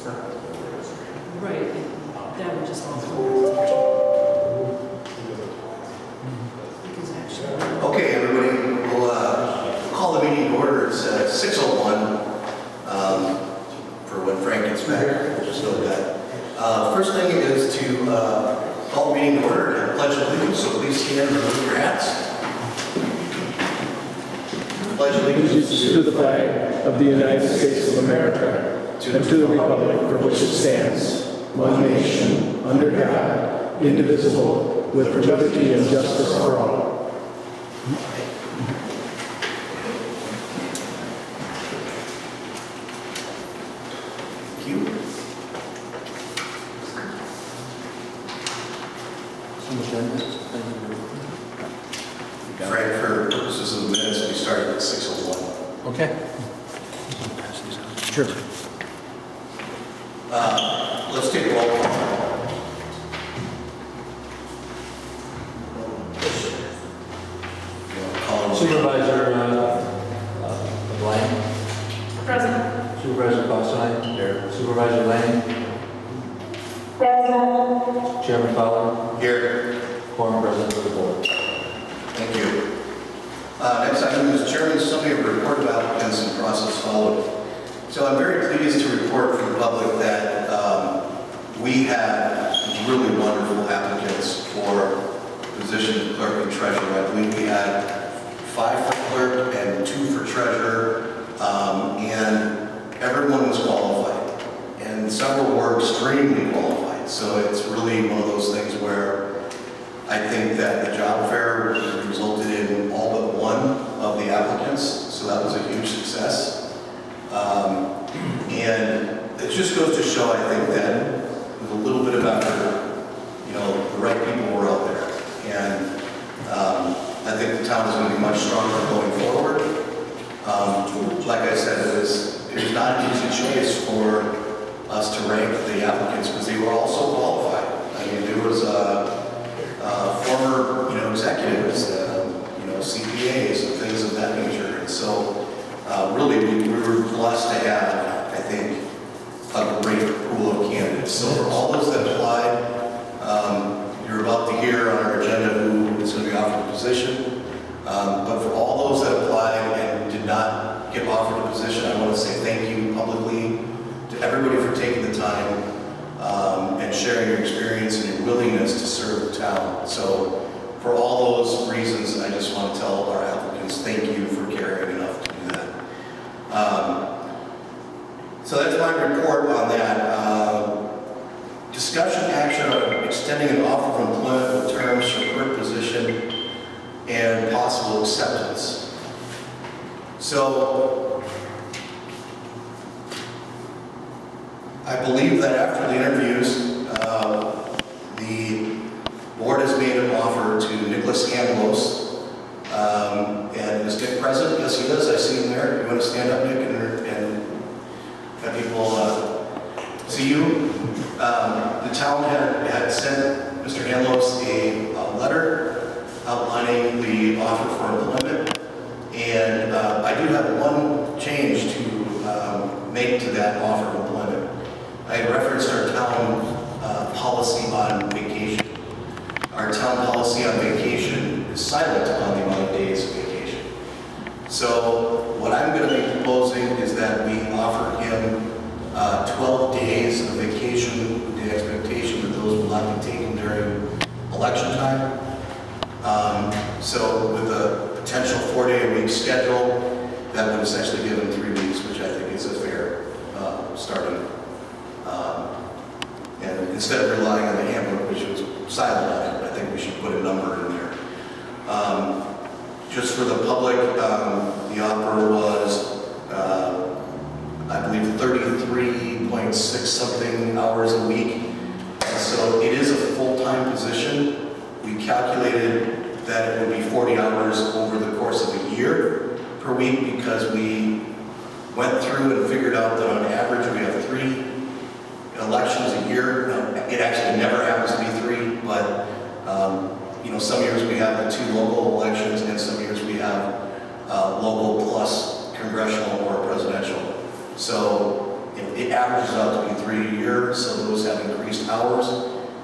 Right, that would just all come back to because actually. Okay, everybody, we'll call the meeting to order. It's 6:01 for when Frank gets back. Just note that. First thing is to call the meeting to order and pledge allegiance. So please stand and remove your hats. Pledge allegiance to the flag of the United States of America and to the republic for which it stands, one nation, under God, indivisible, with liberty and justice for all. Thank you. Frank, for purposes of the minutes, we started at 6:01. Okay. Sure. Let's take a roll call. Supervisor Lane. Present. Supervisor Cosine. Here. Supervisor Lane. Present. Chairman Fowler. Here. Quorum present for the board. Thank you. Next item is Chairman's summary of report of applicants and process followed. So I'm very pleased to report for the public that we had really wonderful applicants for the position of clerk and treasurer. I believe we had 5 for clerk and 2 for treasurer, and everyone was qualified, and several were extremely qualified. So it's really one of those things where I think that the job fair resulted in all but one of the applicants, so that was a huge success. And it just goes to show, I think, that with a little bit of effort, the right people were out there. And I think the town is going to be much stronger going forward. Like I said, it was not an easy choice for us to rank the applicants because they were all so qualified. I mean, there was former, executives, CPAs and things of that nature. And so, really, we were blessed to have, I think, a great pool of candidates. So for all those that applied, you're about to hear on our agenda who is going to be offered a position. But for all those that applied and did not get offered a position, I want to say thank you publicly to everybody for taking the time and sharing your experience and your willingness to serve the town. So for all those reasons, I just want to tell our applicants thank you for caring enough to do that. So that's my report on that. Discussion action on extending an offer of employment with terms for current position and possible acceptance. So I believe that after the interviews, the board has made an offer to Nicholas Angelos. And is Nick present? Yes, he is. I see him there. You want to stand up, Nick, and have people see you? The town had sent Mr. Angelos a letter outlining the offer for employment. And I do have one change to make to that offer of employment. I had referenced our town policy on vacation. Our town policy on vacation is silent on the amount of days of vacation. So what I'm going to be proposing is that we offer him 12 days of vacation with the expectation that those will not be taken during election time. So with a potential 4-day-a-week schedule, that would essentially give him 3 weeks, which I think is a fair starting. And instead of relying on the handbook, which was silent on it, I think we should put a number in there. Just for the public, the offer was, I believe, 33.6 something hours a week. And so it is a full-time position. We calculated that it would be 40 hours over the course of a year per week because we went through and figured out that on average we have 3 elections a year. Now, it actually never happens to be 3, but some years we have the 2 local elections, and some years we have local plus congressional or presidential. So it averages out to be 3 a year, so those have increased hours.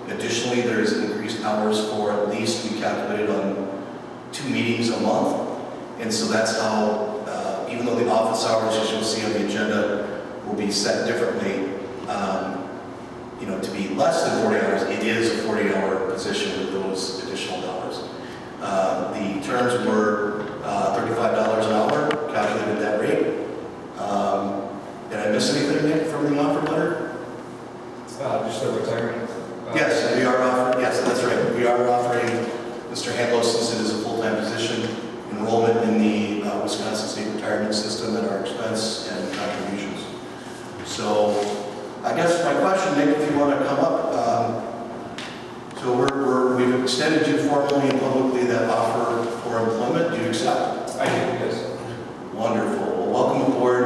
Additionally, there's increased hours for at least, we calculated on 2 meetings a month. And so that's how, even though the office hours, as you'll see on the agenda, will be set differently, to be less than 40 hours, it is a 40-hour position with those additional dollars. The terms were $35 an hour, calculated that rate. Did I miss anything, Nick, from the offer letter? Just the retirement. Yes, we are offering, yes, that's right. We are offering Mr. Handlos, since it is a full-time position, enrollment in the Wisconsin State Retirement System at our expense and contributions. So I guess my question, Nick, if you want to come up, so we've extended you formally and publicly that offer for employment. Do you accept? I do, yes. Wonderful. Well, welcome aboard.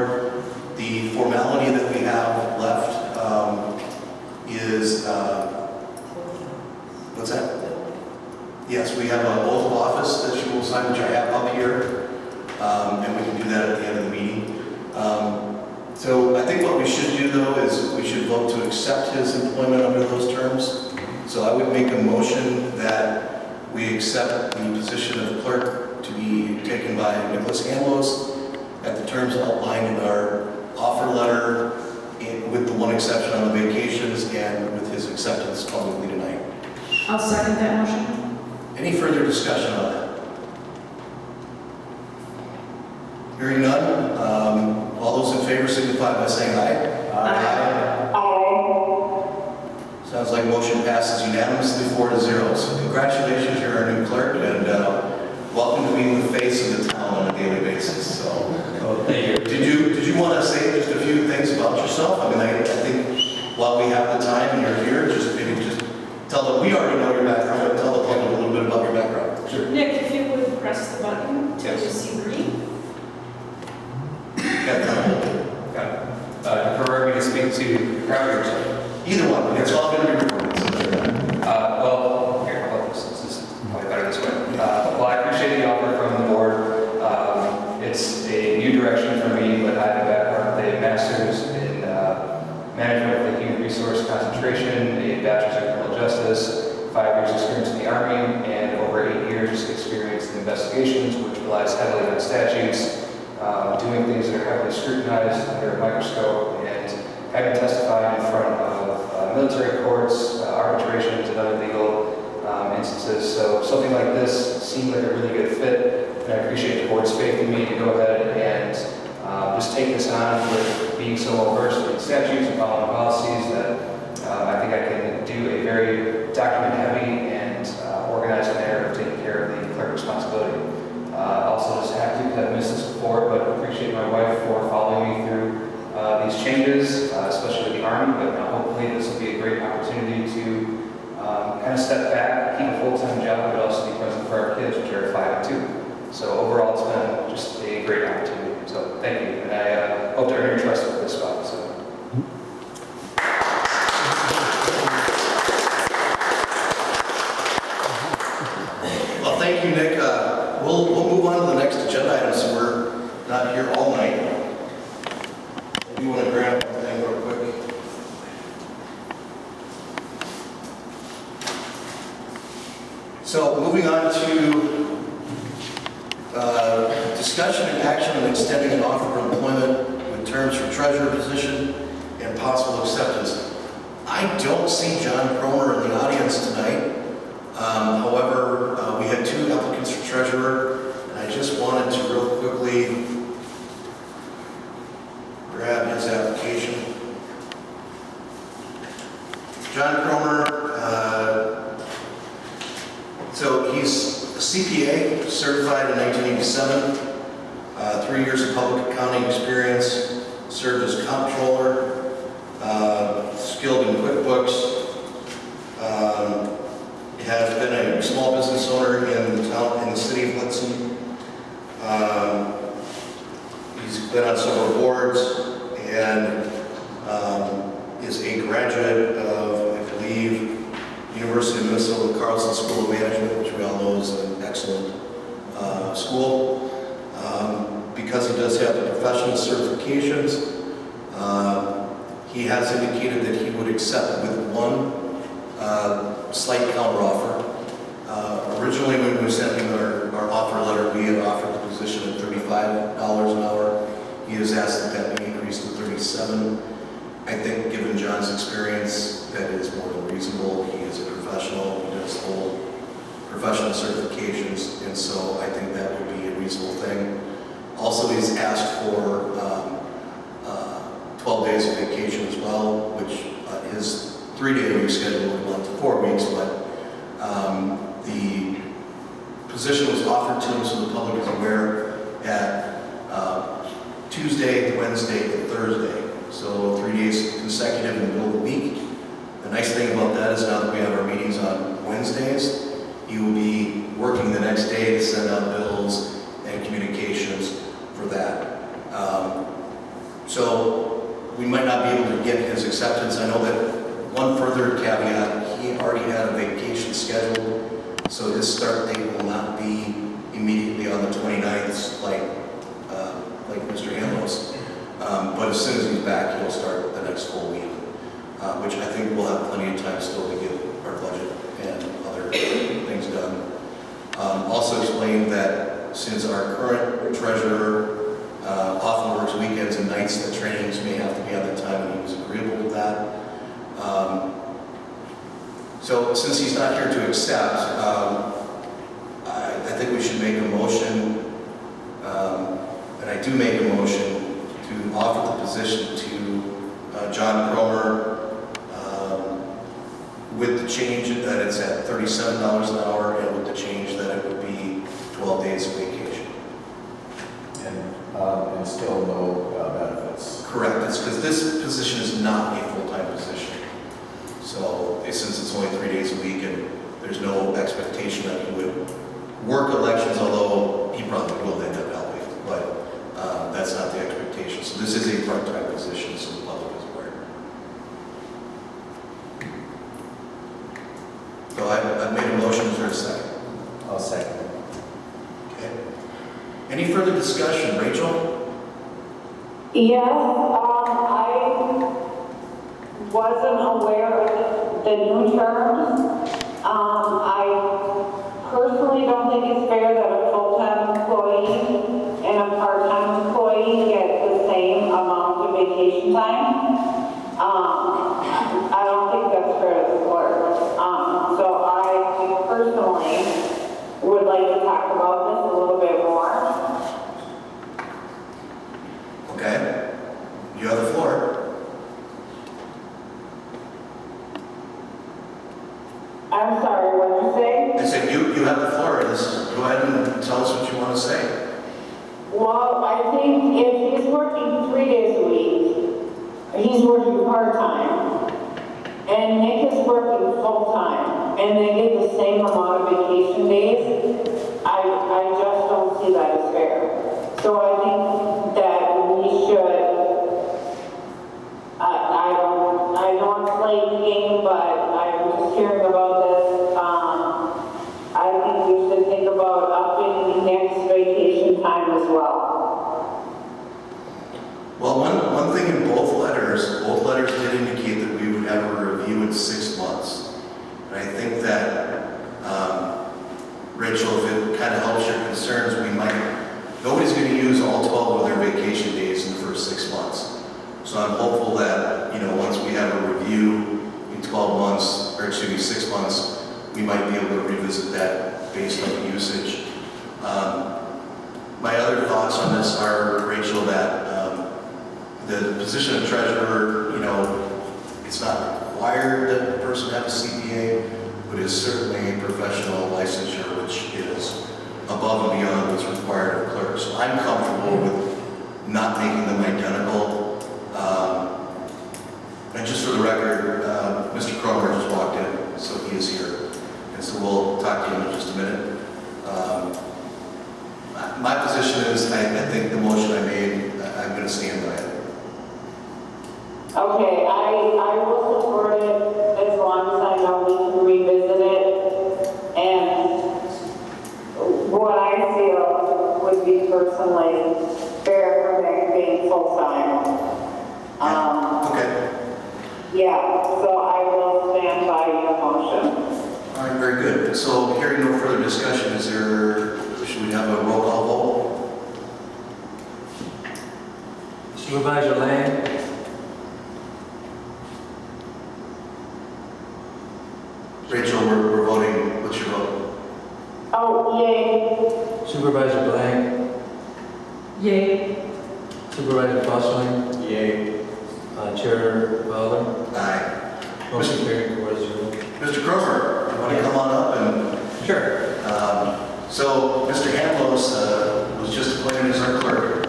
The formality that we have left is, what's that? Yes, we have an oath of office that you will sign, which I have up here, and we can do that at the end of the meeting. So I think what we should do, though, is we should vote to accept his employment under those terms. So I would make a motion that we accept the position of clerk to be taken by Nicholas Handlos at the terms outlined in our offer letter, with the one exception on the vacations and with his acceptance publicly tonight. I'll second that motion. Any further discussion on that? Hearing none, all those in favor signify by saying aye. Aye. Sounds like motion passes unanimously 4-0. So congratulations, you're our new clerk, and welcome to being the face of the town on a daily basis. So, Thank you. did you want to say just a few things about yourself? I mean, I think while we have the time and you're here, just tell them, we already know your background, but tell the public a little bit about your background. Sure. Nick, if you would press the button till you see green. Got it. You prefer me to speak to the crowd or yourself? Either one, it's all going to be recorded. So Well, here, how about this? This is probably better this way. Well, I appreciate the offer from the board. It's a new direction for me, but I have a background with a master's in management with a human resource concentration, a bachelor's in criminal justice, 5 years experience in the Army, and over 8 years experience in investigations, which relies heavily on statutes, doing things that are heavily scrutinized under a microscope, and having testified in front of military courts, arbitrations, and other legal instances. So something like this seemed like a really good fit, and I appreciate the board's faith in me to go ahead and just take this on with being so well versed in statutes and following policies that I think I can do a very document-heavy and organized manner of taking care of the clerk responsibility. Also just happy to have missed this before, but appreciate my wife for following me through these changes, especially with the Army, but hopefully this will be a great opportunity to kind of step back, keep a full-time job, but also be present for our kids, which are 5 and 2. So overall, it's been just a great opportunity. So thank you, and I hope to earn your trust with this spot. So. Well, thank you, Nick. We'll move on to the next agenda item, so we're not here all night. If you want to grab one thing real quick. So moving on to discussion and action on extending an offer of employment with terms for treasurer position and possible acceptance. I don't see John Cromer in the audience tonight. However, we had 2 applicants for treasurer, and I just wanted to real quickly grab his application. John Cromer, so he's a CPA, certified in 1987, 3 years of public accounting experience, served as comptroller, skilled in QuickBooks, has been a small business owner in the city of Hudson. He's been on several boards and is a graduate of, I believe, University of Minnesota Carlson School of Management, which we all know is an excellent school. Because he does have the professional certifications, He has indicated that he would accept with one slight counteroffer. Originally, when we sent him our offer letter, we had offered the position at $35 an hour. He has asked that that be increased to $37. I think, given John's experience, that is more than reasonable. He is a professional. He does hold professional certifications, and so I think that would be a reasonable thing. Also, he's asked for 12 days of vacation as well, which his 3-day week schedule would go up to 4 weeks, but the position was offered to him, so the public is aware, at Tuesday, Wednesday, and Thursday. So 3 days consecutive in the middle of the week. The nice thing about that is now that we have our meetings on Wednesdays, he will be working the next day to send out bills and communications for that. So we might not be able to get his acceptance. I know that one further caveat, he already had a vacation scheduled, so his start date will not be immediately on the 29th like Mr. Ambrose. But as soon as he's back, he'll start the next full week, which I think we'll have plenty of time still to get our budget and other things done. Also explained that since our current treasurer often works weekends and nights, that trainings may have to be on that time, and he was agreeable with that. So since he's not here to accept, I think we should make a motion, and I do make a motion to offer the position to John Cromer with the change that it's at $37 an hour, and with the change that it would be 12 days of vacation. And still no benefits. Correct. It's because this position is not a full-time position. So since it's only 3 days a week, and there's no expectation that he would work elections, although he probably will end up helping, but that's not the expectation. So this is a part-time position, so the public is aware. So I've made a motion. Is there a second? I'll second it. Okay. Any further discussion? Rachel? Yes, I wasn't aware of the new terms. I personally don't think it's fair that a full-time employee and a part-time employee get the same amount of vacation time. I don't think that's fair to the clerk. So I personally would like to talk about this a little bit more. Okay. You have the floor. I'm sorry, what did you say? I said you have the floor. Go ahead and tell us what you want to say. Well, I think if he's working 3 days a week, he's working part-time, and Nick is working full-time, and they get the same amount of vacation days, I just don't see that as fair. So I think that we should, I know it's late in the game, but I'm just hearing about this. I think we should think about upping Nick's vacation time as well. Well, one thing in both letters did indicate that we would have a review in 6 months. And I think that, Rachel, if it kind of helps your concerns, nobody's going to use all 12 of their vacation days in the first 6 months. So I'm hopeful that, once we have a review in 6 months, we might be able to revisit that based on the usage. My other thoughts on this are, Rachel, that the position of treasurer, it's not required that the person have a CPA, but is certainly a professional licensure, which is above and beyond what's required of clerks. So I'm comfortable with not making them identical. And just for the record, Mr. Cromer just walked in, so he is here. And so we'll talk to him in just a minute. My position is, I think the motion I made, I'm going to stand by it. Okay, I will support it as long as I know we can revisit it. And what I feel would be personally fair for Nick being full-time. Okay. Yeah, so I will stand by your motion. All right, very good. So hearing no further discussion, should we have a roll call vote? Supervisor Lang, Rachel, we're voting. What's your vote? Oh, yay. Supervisor Blank, Yay. Supervisor Fosling, Yay. Chair Fowler. Aye. Motion carried 4-0. Mr. Cromer, you want to come on up and... Sure. So, Mr. Hamlos was just appointed as our clerk,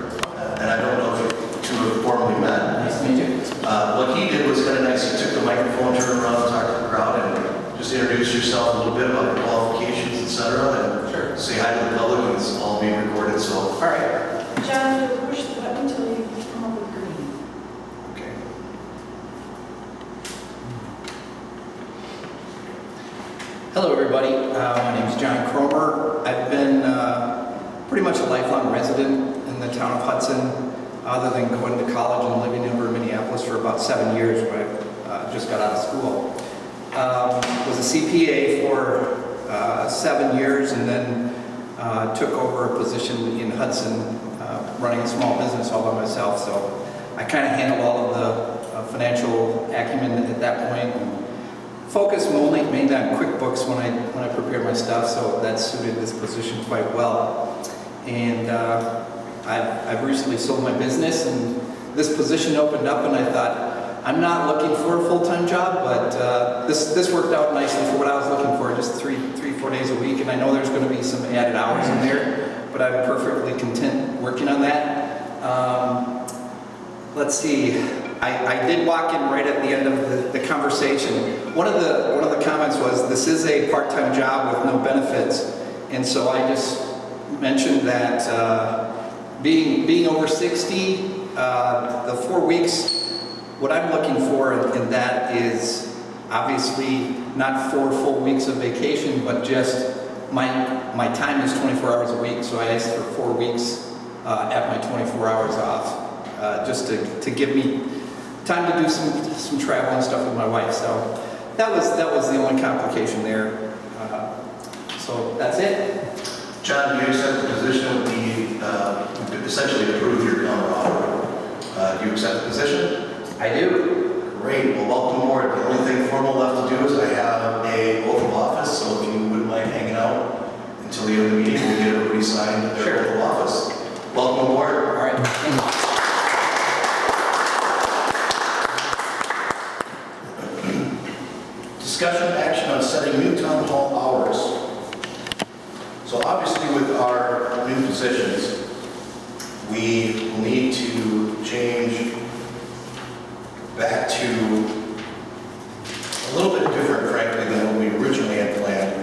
and I don't know if you two have formally met. Nice to meet you. What he did was kind of nice. He took the microphone, turned around, talked to the crowd, and just introduced yourself a little bit about your qualifications, etc. And Sure. say hi to the public, and it's all being recorded. So, All right. John, you push the button until you come up with green. okay. Hello, everybody. My name is John Cromer. I've been pretty much a lifelong resident in the town of Hudson, other than going to college and living over in Minneapolis for about 7 years when I just got out of school. Was a CPA for 7 years and then took over a position in Hudson running a small business all by myself. So I kind of handled all of the financial acumen at that point. And focused mainly on QuickBooks when I prepared my stuff, so that suited this position quite well. And I've recently sold my business, and this position opened up, and I thought, I'm not looking for a full-time job, but this worked out nicely for what I was looking for, just 4 days a week, and I know there's going to be some added hours in there, but I'm perfectly content working on that. Let's see. I did walk in right at the end of the conversation. One of the comments was, this is a part-time job with no benefits. And so I just mentioned that being over 60, the 4 weeks, what I'm looking for in that is obviously not 4 full weeks of vacation, but just my time is 24 hours a week. So I asked for 4 weeks at my 24 hours off, just to give me time to do some travel and stuff with my wife. So that was the only complication there. So that's it. John, do you accept the position of the, essentially approve your counter offer? Do you accept the position? I do. Great, well, welcome aboard. The only thing formal left to do is I have a oath of office, so if you wouldn't mind hanging out until the end of the meeting, we'll get everybody signed their Sure. oath of office. Welcome aboard. All right. Thank you. Discussion action on setting new town hall hours. So obviously with our new positions, we will need to change back to a little bit different, frankly, than what we originally had planned.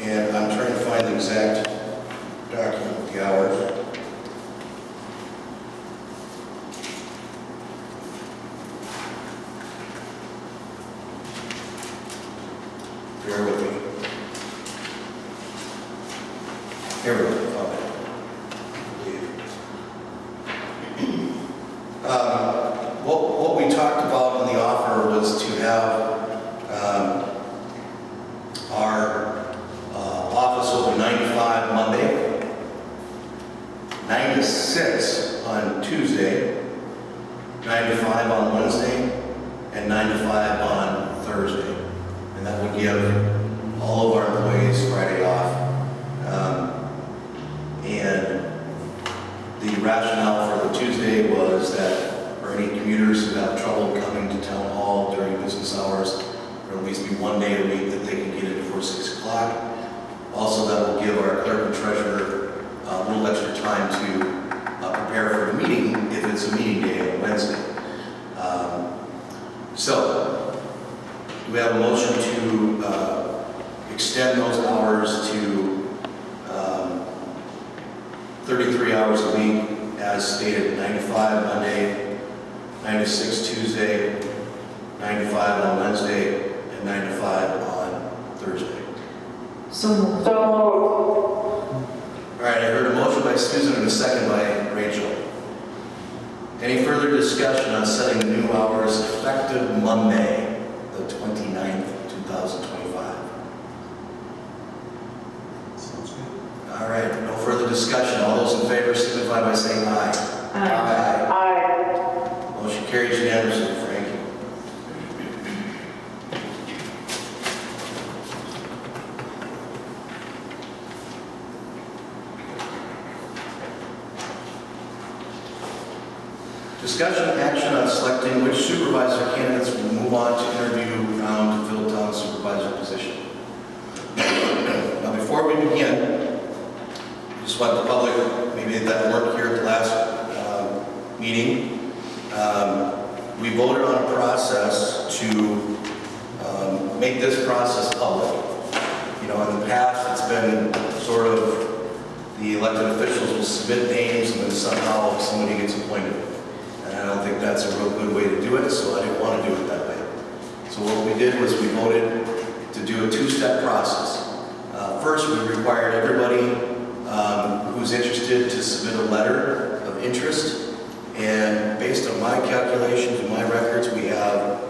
And I'm trying to find the exact document with the hours. Bear with me. Here we go. What we talked about in the offer was to have our office open 9 to 5 Monday, 9 to 6 on Tuesday, 9 to 5 on Wednesday, and 9 to 5 on Thursday. And that would give all of our employees Friday off. And the rationale for the Tuesday was that for any commuters who have trouble coming to town hall during business hours, there will at least be 1 day a week that they can get in before 6 o'clock. Also, that will give our clerk and treasurer a little extra time to prepare for the meeting if it's a meeting day on Wednesday. So, do we have a motion to extend those hours to 33 hours a week as stated, 9 to 5 Monday, 9 to 6 Tuesday, 9 to 5 on Wednesday, and 9 to 5 on Thursday? So moved. So moved. All right, I heard a motion by Susan and a second by Rachel. Any further discussion on setting the new hours effective Monday, the 29th, 2025? Sounds good. All right, no further discussion. All those in favor signify by saying aye. Aye. Aye. Motion carries unanimously, Frank. Discussion action on selecting which supervisor candidates will move on to interview round to fill town supervisor position. Now, before we begin, I just want the public, maybe that weren't here at the last meeting, we voted on a process to make this process public. You know, in the past, it's been sort of the elected officials will submit names and then somehow somebody gets appointed. And I don't think that's a real good way to do it, so I didn't want to do it that way. So what we did was we voted to do a two-step process. First, we required everybody who's interested to submit a letter of interest. And based on my calculations and my records, we have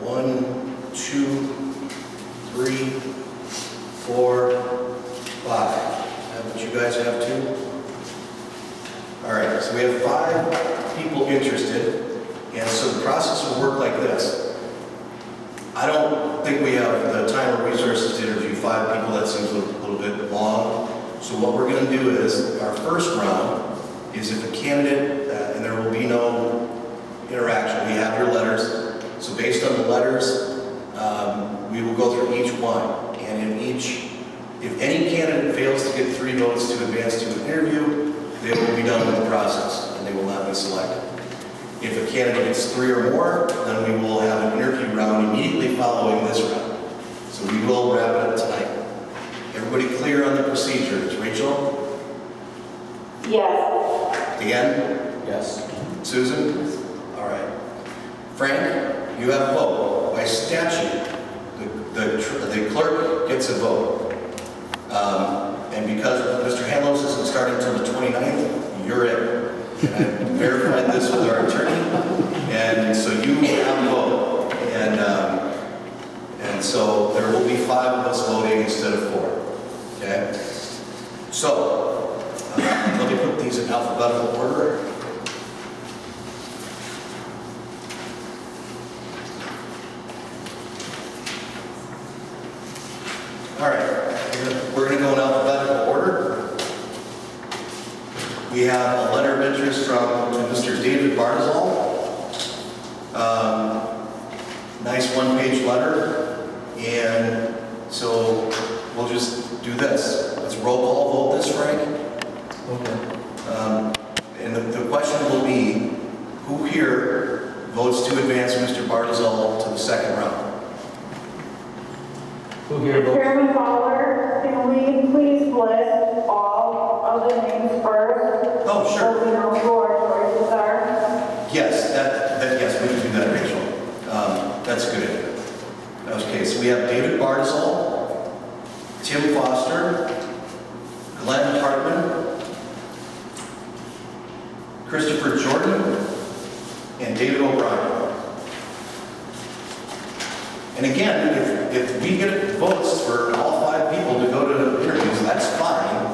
1, 2, 3, 4, 5. Haven't you guys have 2? All right, so we have 5 people interested, and so the process will work like this. I don't think we have the time or resources to interview 5 people. That seems a little bit long. So what we're going to do is, our first round is if a candidate, and there will be no interaction, we have your letters. So based on the letters, we will go through each one. And in each, if any candidate fails to get 3 votes to advance to an interview, they will be done with the process, and they will not be selected. If a candidate gets 3 or more, then we will have an interview round immediately following this round. So we will wrap it up tonight. Everybody clear on the procedures? Rachel? Yes. Dan? Yes. Susan? All right. Frank, you have a vote. By statute, the clerk gets a vote. And because Mr. Hanlos isn't starting until the 29th, you're in. And I verified this with our attorney, and so you have a vote. And so there will be 5 of us voting instead of 4. Okay? So, let me put these in alphabetical order. All right, we're going to go in alphabetical order. We have a letter of interest from Mr. David Barzal. Nice 1-page letter. And so we'll just do this. Let's roll call vote this, Frank. Okay. And the question will be, who here votes to advance Mr. Barzal to the second round? Who here votes? Chairman Fowler, can we please list all of the names first? Oh, sure. So we know who our choices are? Yes, yes, we can do that, Rachel. That's good. Okay, so we have David Barzal, Tim Foster, Glenn Hartman, Christopher Jordan, and David O'Brien. And again, if we get votes for all 5 people to go to interviews, that's fine,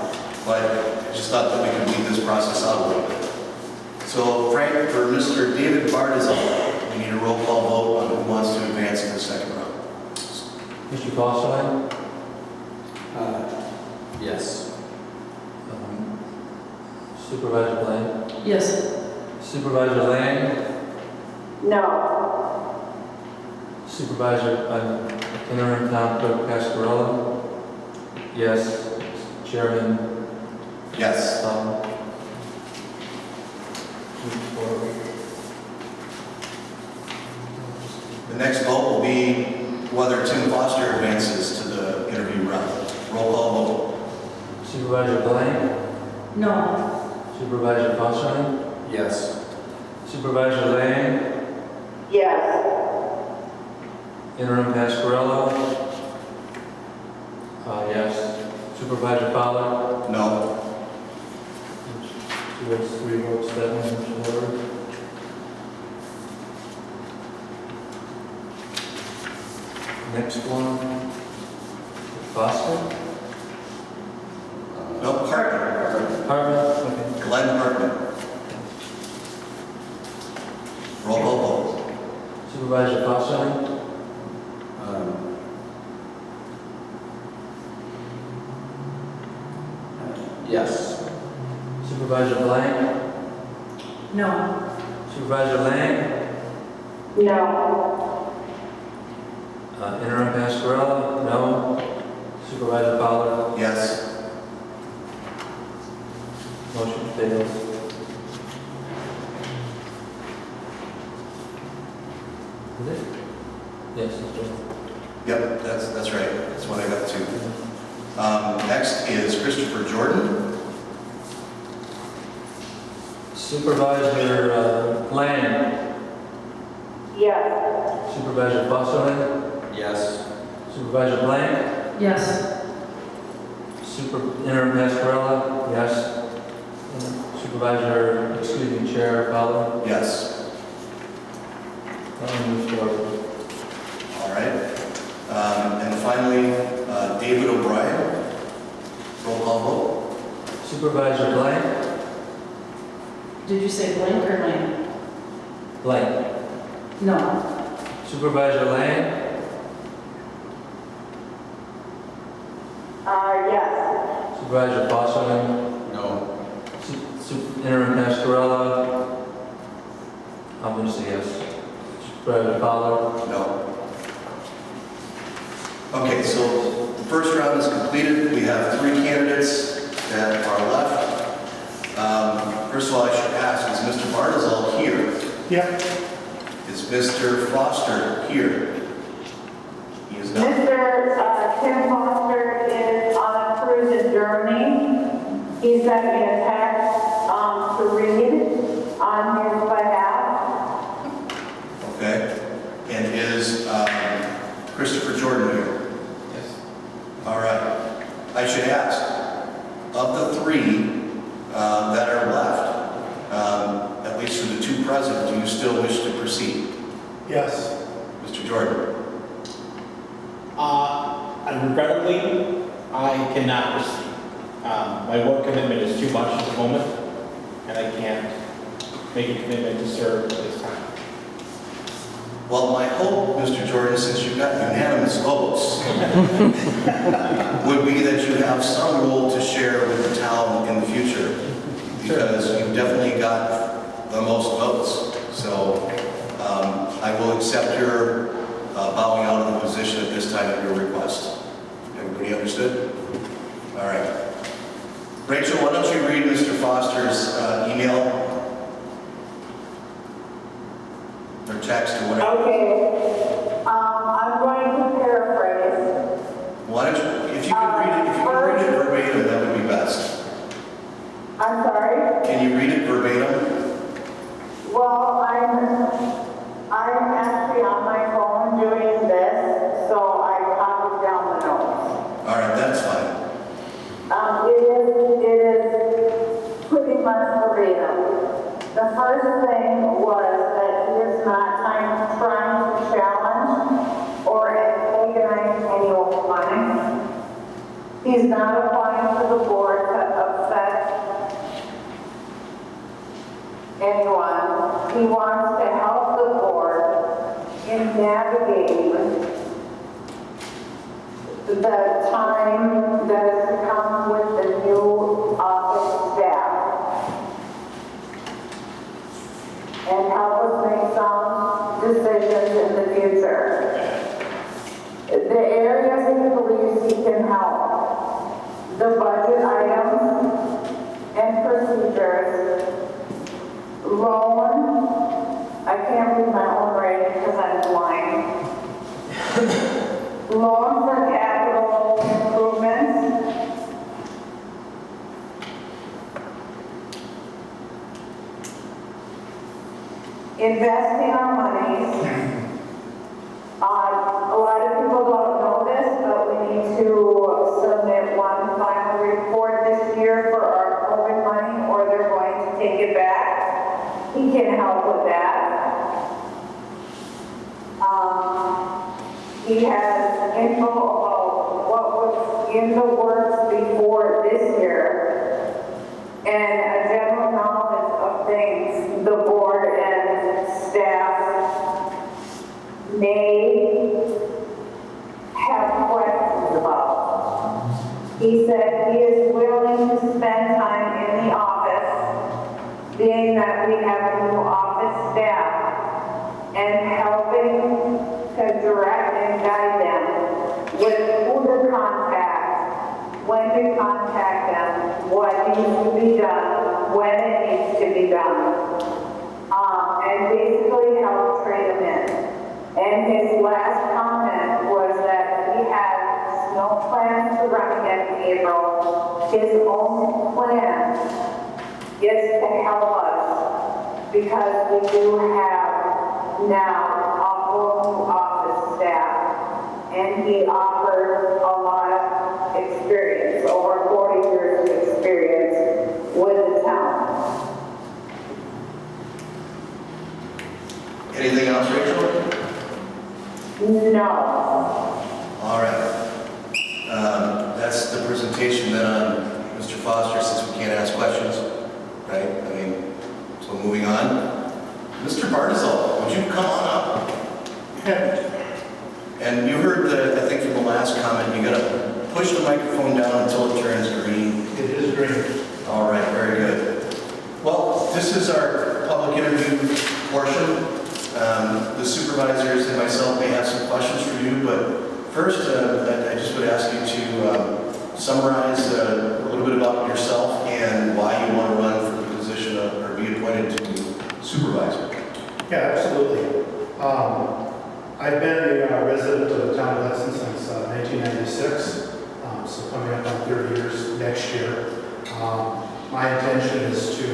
but I just thought that we could leave this process out a little bit. So Frank, for Mr. David Barzal, we need a roll call vote on who wants to advance to the second round. Mr. Fosterline? Yes. Supervisor Blaine? Yes. Supervisor Lang? No. Supervisor, interim town clerk Pascarella? Yes. Chairman? Yes. The next vote will be whether Tim Foster advances to the interview round. Roll call vote. Supervisor Blaine? No. Supervisor Fosterline? Yes. Supervisor Lang? Yes. Interim Pascarella? Yes. Supervisor Fowler? No. Two votes, 3 votes, that one, Mr. Lord. Next one. Foster? No, Hartman. Hartman? Okay. Glenn Hartman. Roll call vote. Supervisor Foster? Yes. Supervisor Blank? No. Supervisor Lang? No. Interim Pascarella? No. Supervisor Fowler? Yes. Motion fails. Is it? Yes, it's right. Yep, that's right. That's what I got too. Next is Christopher Jordan. Supervisor Lang? Yes. Supervisor Fosterman? Yes. Supervisor Blank? Yes. Interim Pascarella? Yes. Chair Fowler? Yes. Move forward. All right. And finally, David O'Brien. Roll call vote. Supervisor Blank? Did you say blank or Lang? Blank. No. Supervisor Lang? Yes. Supervisor Fosterman? No. Interim Pascarella? I'm going to say yes. Supervisor Fowler? No. Okay, so the first round is completed. We have 3 candidates that are left. First of all, I should ask, is Mr. Bartolzal here? Yep. Is Mr. Foster here? He is not. Mr. Tim Foster is on a cruise in Germany. He's got me a text to read on his behalf. Okay. And is Christopher Jordan here? Yes. All right. I should ask, of the 3 that are left, at least for the 2 present, do you still wish to proceed? Yes. Mr. Jordan? Regrettably, I cannot proceed. My work commitment is too much at the moment, and I can't make a commitment to serve at this time. Well, my hope, Mr. Jordan, since you got unanimous votes, would be that you have some role to share with the town in the future, because you definitely got the most votes. So I will accept your bowing out of the position at this time at your request. Everybody understood? All right. Rachel, why don't you read Mr. Foster's email or text or whatever? Okay. I'm going to paraphrase. Why don't you, if you can read it verbatim, that would be best. I'm sorry? Can you read it verbatim? Well, I'm actually on my phone doing this, so I copied down the notes. All right, that's fine. It is pretty much verbatim. The first thing was that he is not trying to challenge or antagonize anyone. He's not applying to the board to upset anyone. He wants to help the board in navigating the time that has come with the new office staff and help us make some decisions in the future. The areas he believes he can help, the budget items and procedures, loan, I can't read my own writing because I'm blind. Loan for capital improvements. Investing our monies. A lot of people don't know this, but we need to submit one final report this year for our COVID money, or they're going to take it back. He can help with that. He he has info about what was in the works before this year, and a general knowledge of things the board and staff may have questions about. He said he is willing to spend time in the office, being that we have a new office staff, and helping to direct and guide them with who to contact, when to contact them, what needs to be done, when it needs to be done, and basically help trade them in. And his last comment was that he has no plans to run again in April. His only plan is to help us because we do have now a whole new office staff. And he offered a lot of experience, over 40 years of experience with the town. Anything else, Rachel? No. All right. That's the presentation then on Mr. Foster, since we can't ask questions, right? I mean, so moving on. Mr. Bartizal, would you come on up? And you heard the, I think from the last comment, you gotta push the microphone down until it turns green. It is green. All right, very good. Well, this is our public interview portion. The supervisors and myself may have some questions for you, but first, I just would ask you to summarize a little bit about yourself and why you want to run for the position of, or be appointed to supervisor. Yeah, absolutely. I've been a resident of the town of Hudson since 1996, so coming up on 30 years next year. My intention is to,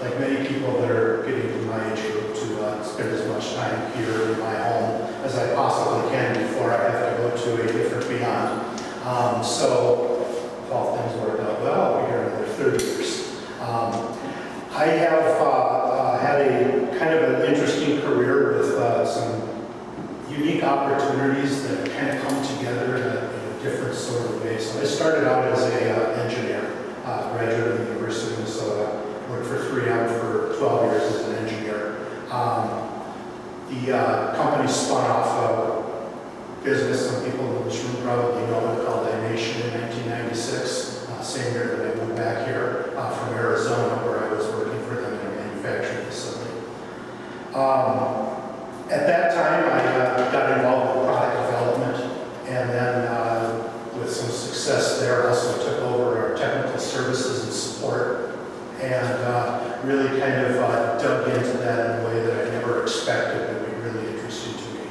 like many people that are getting to my age group, to spend as much time here in my home as I possibly can before I have to go to a different beyond. So if all things work out well, I'll be here another 30 years. I have had a kind of an interesting career with some unique opportunities that kind of come together in a different sort of way. So I started out as an engineer, graduate of the University of Minnesota, worked for 3M for 12 years as an engineer. The company spun off a business, some people in this room probably know it, called Nation in 1996. Same year that I moved back here from Arizona, where I was working for them in a manufacturing facility. At that time, I got involved with product development, and then with some success there, also took over our technical services and support, and really kind of dug into that in a way that I never expected would be really interesting to me.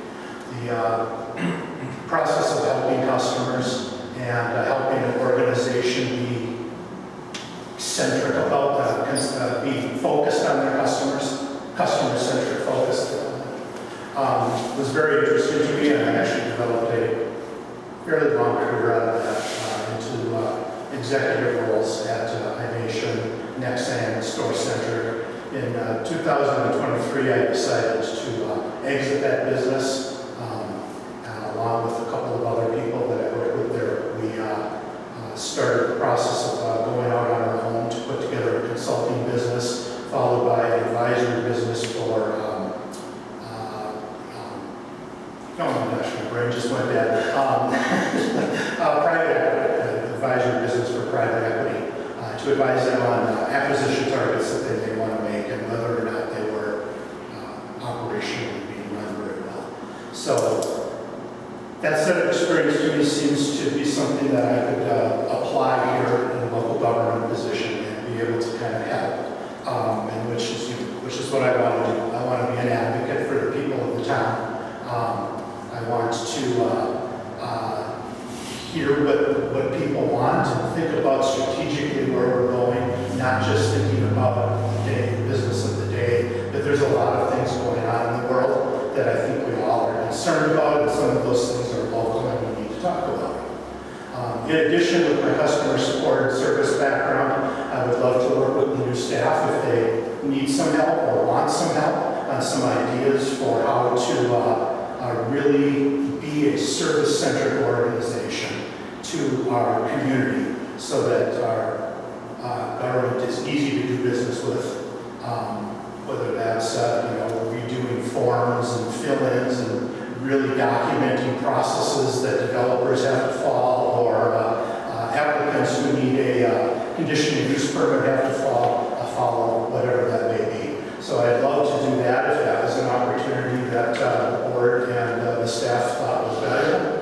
The process of helping customers and helping an organization be centric about be focused on their customers, customer-centric focused, was very interesting to me, and I actually developed a fairly long career out of that into executive roles at iNation, Nexan, Store Center. In 2023, I decided to exit that business, along with a couple of other people that I worked with there. We started the process of going out on our own to put together a consulting business, followed by an advisory business for, oh my gosh, my brain just went dead. Private equity, advisory business for private equity, to advise them on acquisition targets that they may want to make and whether or not they were operationally being run very well. So that set of experience to me seems to be something that I could apply here in a local government position and be able to kind of help, and which is what I want to do. I want to be an advocate for the people of the town. I want to hear what people want and think about strategically where we're going, not just thinking about the business of the day, but there's a lot of things going on in the world that I think we all are concerned about, and some of those things are local and we need to talk about. In addition, with my customer support and service background, I would love to work with the new staff if they need some help or want some help on some ideas for how to really be a service-centered organization to our community so that our government is easy to do business with, whether that's redoing forms and fill-ins and really documenting processes that developers have to follow, or applicants who need a conditional use permit have to follow, whatever that may be. So I'd love to do that if that was an opportunity that the board and the staff thought was valuable.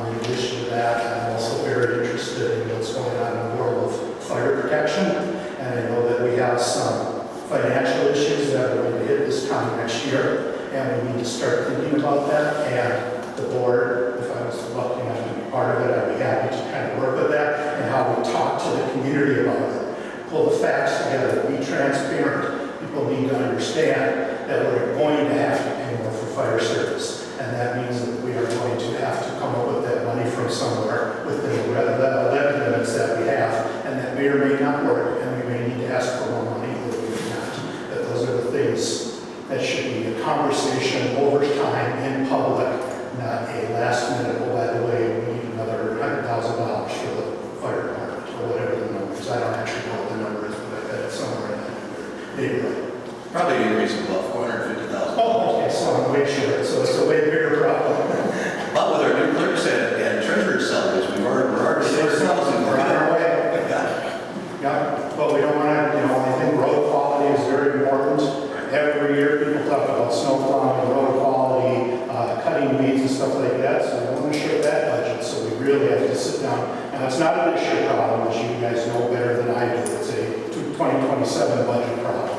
In addition to that, I'm also very interested in what's going on in the world of fire protection. And I know that we have some financial issues that are going to hit this time next year, and we need to start thinking about that. And the board, if I was lucky enough to be part of it, I'd be happy to kind of work with that and how we talk to the community about it. Pull the facts together, be transparent. People need to understand that we're going to have to pay more for fire service. And that means that we are going to have to come up with that money from somewhere within the levy limits that we have. And that may or may not work, and we may need to ask for more money that we may not. But those are the things that should be a conversation over time in public, not a last minute, oh, by the way, we need another $100,000 for the fire department, or whatever the number is. I don't actually know what the number is, but I bet it's somewhere in that neighborhood. Probably an increase of about $450,000. Oh, okay, so I'm way short, so it's a way bigger problem. But with our new clerks and treasurer's salaries, we're already We're on our way. Yeah, but we don't want to, I think road quality is very important. Every year people talk about snow plowing, road quality, cutting weeds and stuff like that, so we don't want to short that budget, so we really have to sit down. Now, it's not an issue problem, as you guys know better than I do. It's a 2027 budget problem,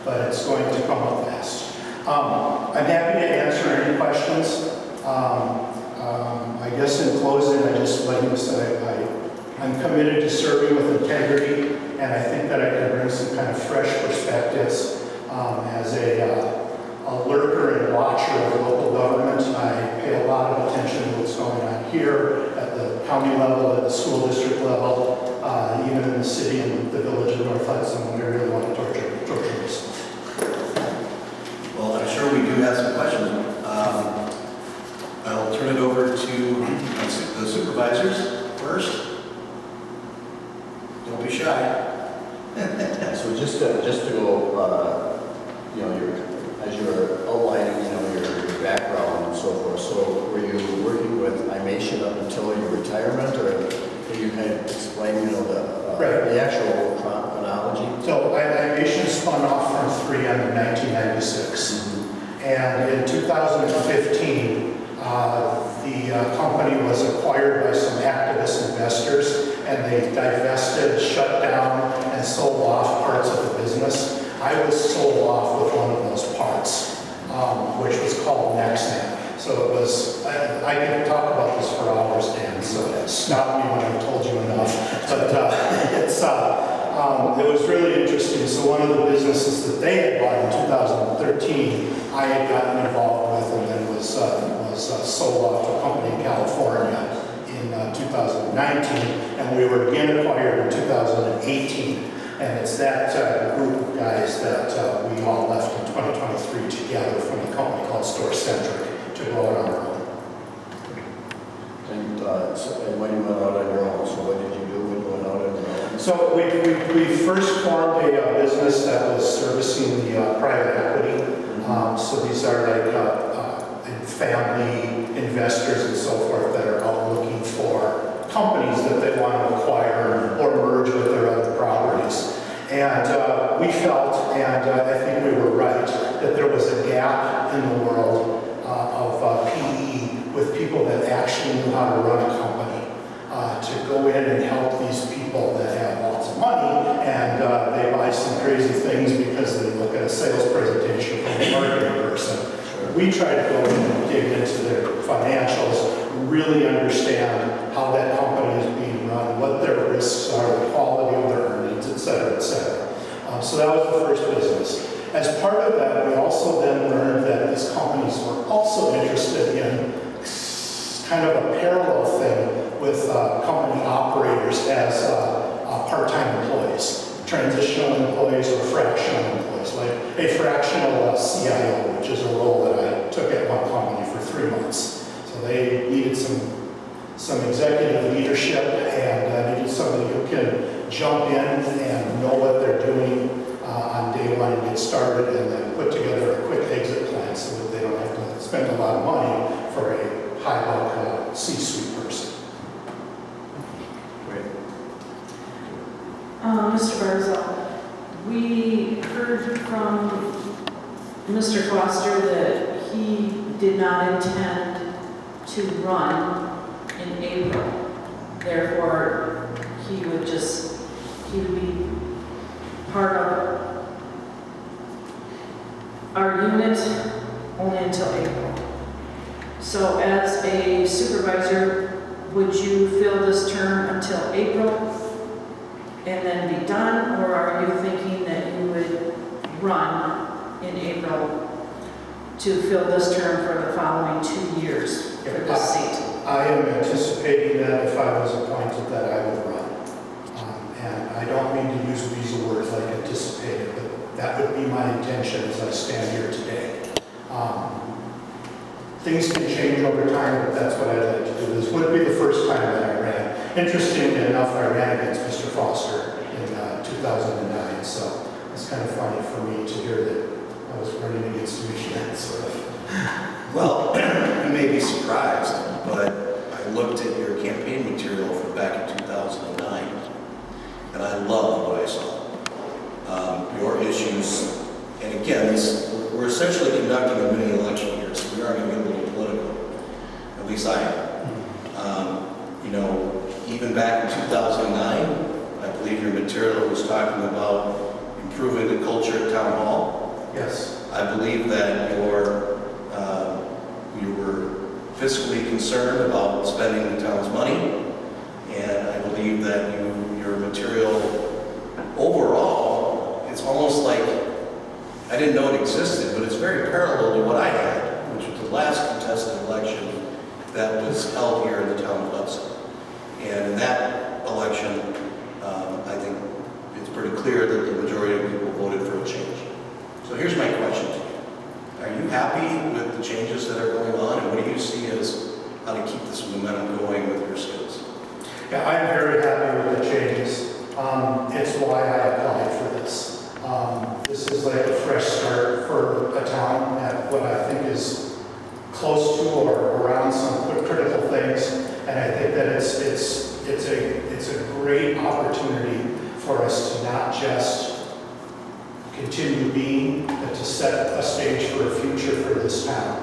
but it's going to come up fast. I'm happy to answer any questions. I guess in closing, I just like to say I'm committed to serving with integrity, and I think that I can bring some kind of fresh perspectives as a lurker and watcher of local government. I pay a lot of attention to what's going on here at the county level, at the school district level, even in the city and the village of North Hudson when we really want to torture us. Well, I'm sure we do have some questions. I'll turn it over to the supervisors first. Don't be shy. So just to go, as you're outlining, your background and so forth. So were you working with IMATION up until your retirement, or can you kind of explain, the actual chronology? So IMATION spun off from 3M in 1996. And in 2015, the company was acquired by some activist investors, and they divested, shut down, and sold off parts of the business. I was sold off with one of those parts, which was called Nexan. So it was, I can talk about this for hours, Dan, so stop me when I've told you enough. But it was really interesting. So one of the businesses that they had bought in 2013, I had gotten involved with, and then was sold off to a company in California in 2019, and we were again acquired in 2018. And it's that group of guys that we all left in 2023 together from a company called Store Centric to go out on our own. And when you went out on your own, so what did you do when you went out on your own? So we first formed a business that was servicing the private equity. So these are like family investors and so forth that are out looking for companies that they want to acquire or merge with their other properties. And we felt, and I think we were right, that there was a gap in the world of PE with people that actually knew how to run a company, to go in and help these people that have lots of money, and they buy some crazy things because they look at a sales presentation from a marketing person. We try to go in and dig into their financials, really understand how that company is being run, what their risks are, the quality of their earnings, et cetera, et cetera. So that was the first business. As part of that, we also then learned that these companies were also interested in kind of a parallel thing with company operators as part-time employees, transitional employees or fractional employees, like a fractional CIO, which is a role that I took at one company for 3 months. jump in and know what they're doing on day one and get started, and then put together a quick exit plan so that they don't have to spend a lot of money for a high-level C-suite person. Great. Mr. Barzal, we heard from Mr. Foster that he did not intend to run in April. Therefore, he would be part of our unit only until April. So as a supervisor, would you fill this term until April and then be done? Or are you thinking that you would run in April to fill this term for the following 2 years for this seat? I am anticipating that if I was appointed that I would run. And I don't mean to use weasel words like anticipated, but that would be my intention as I stand here today. Things can change over time, but that's what I'd like to do. This would be the first time that I ran. Interestingly enough, I ran against Mr. Foster in 2009, so it's kind of funny for me to hear that I was running against him again, sort of. Well, you may be surprised, but I looked at your campaign material from back in 2009, and I loved what I saw. Your issues, and again, we're essentially conducting a mini election here, so we are going to get a little political. At least I am. Even back in 2009, I believe your material was talking about improving the culture at Town Hall. Yes. I believe that you were fiscally concerned about spending the town's money, and I believe that your material overall, it's almost like, I didn't know it existed, but it's very parallel to what I had, which was the last contested election that was held here in the town of Hudson. And in that election, I think it's pretty clear that the majority of people voted for a change. So here's my question to you. Are you happy with the changes that are going on, and what do you see as how to keep this momentum going with your skills? Yeah, I'm very happy with the changes. It's why I applied for this. This is like a fresh start for a town at what I think is close to or around some critical things, and I think that it's a great opportunity for us to not just continue being, but to set a stage for a future for this town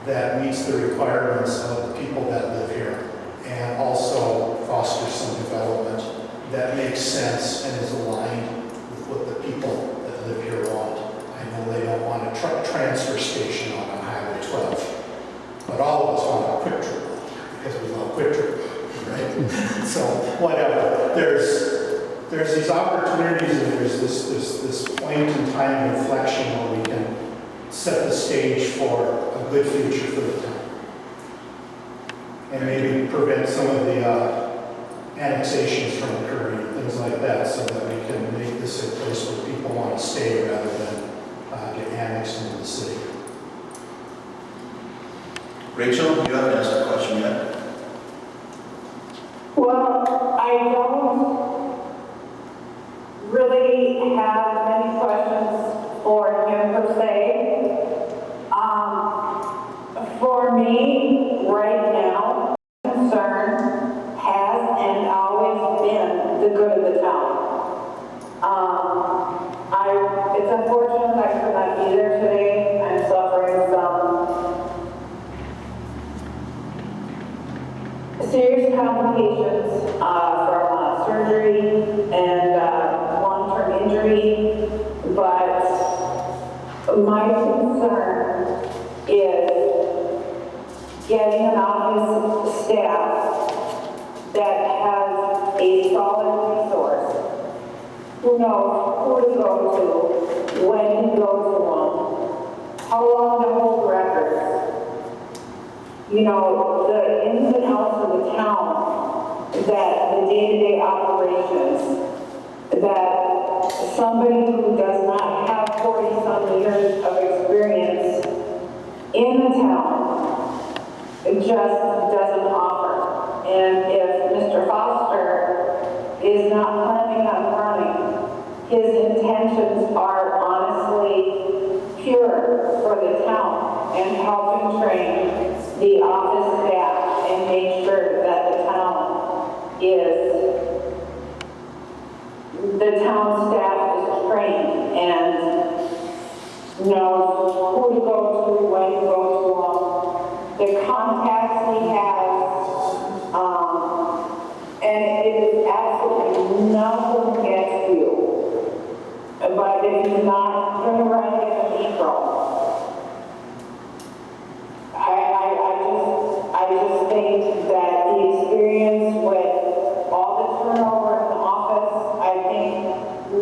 that meets the requirements of the people that live here, and also fosters some development that makes sense and is aligned with what the people that live here want. I know they don't want a truck transfer station on Highway 12, but all of us want a quick trip because we love quick trip, right? So whatever. There's these opportunities, and there's this point in time inflection where we can set the stage for a good future for the town. And maybe prevent some of the annexations from occurring and things like that, so that we can make this a place where people want to stay rather than get annexed into the city. Rachel, you haven't asked a question yet. Well, I don't really have many questions for him per se. For me, right now, concern has and always been the good of the town. It's unfortunate I could not be there today. I'm suffering some serious complications from surgery and long-term injury, but my concern is getting an office staff that has a solid resource, who knows who to go to, when to go to them, how long to hold records. You know, the ins and outs of the town, that the day-to-day operations, that somebody who does not have 40-some years of experience in the town just doesn't offer. And if Mr. Foster is not planning on running. His intentions are honestly pure for the town and helping train the office staff and make sure that the town staff is trained and knows who to go to, when to go to them. The contacts he has, and it is absolutely nothing against you. But if he's not going to run in April, I just think that the experience with all the turnover in the office, I think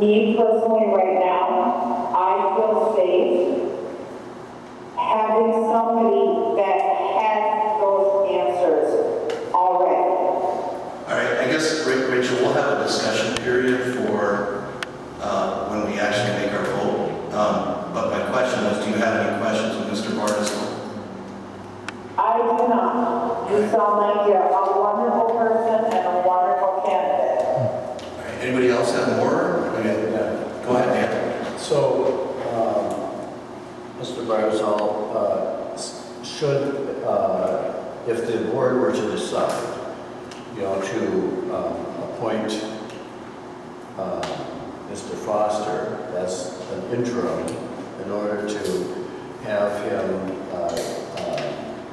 me personally right now, I feel safe having somebody that has those answers already. All right, I guess, Rachel, we'll have a discussion period for when we actually make our vote. But my question is, do you have any questions of Mr. Barnes? I do not. You sound like you're a wonderful person and a wonderful candidate. All right, anybody else have more? Go ahead, Dan. So, Mr. Barzal, if the board were to decide, to appoint Mr. Foster as an interim in order to have him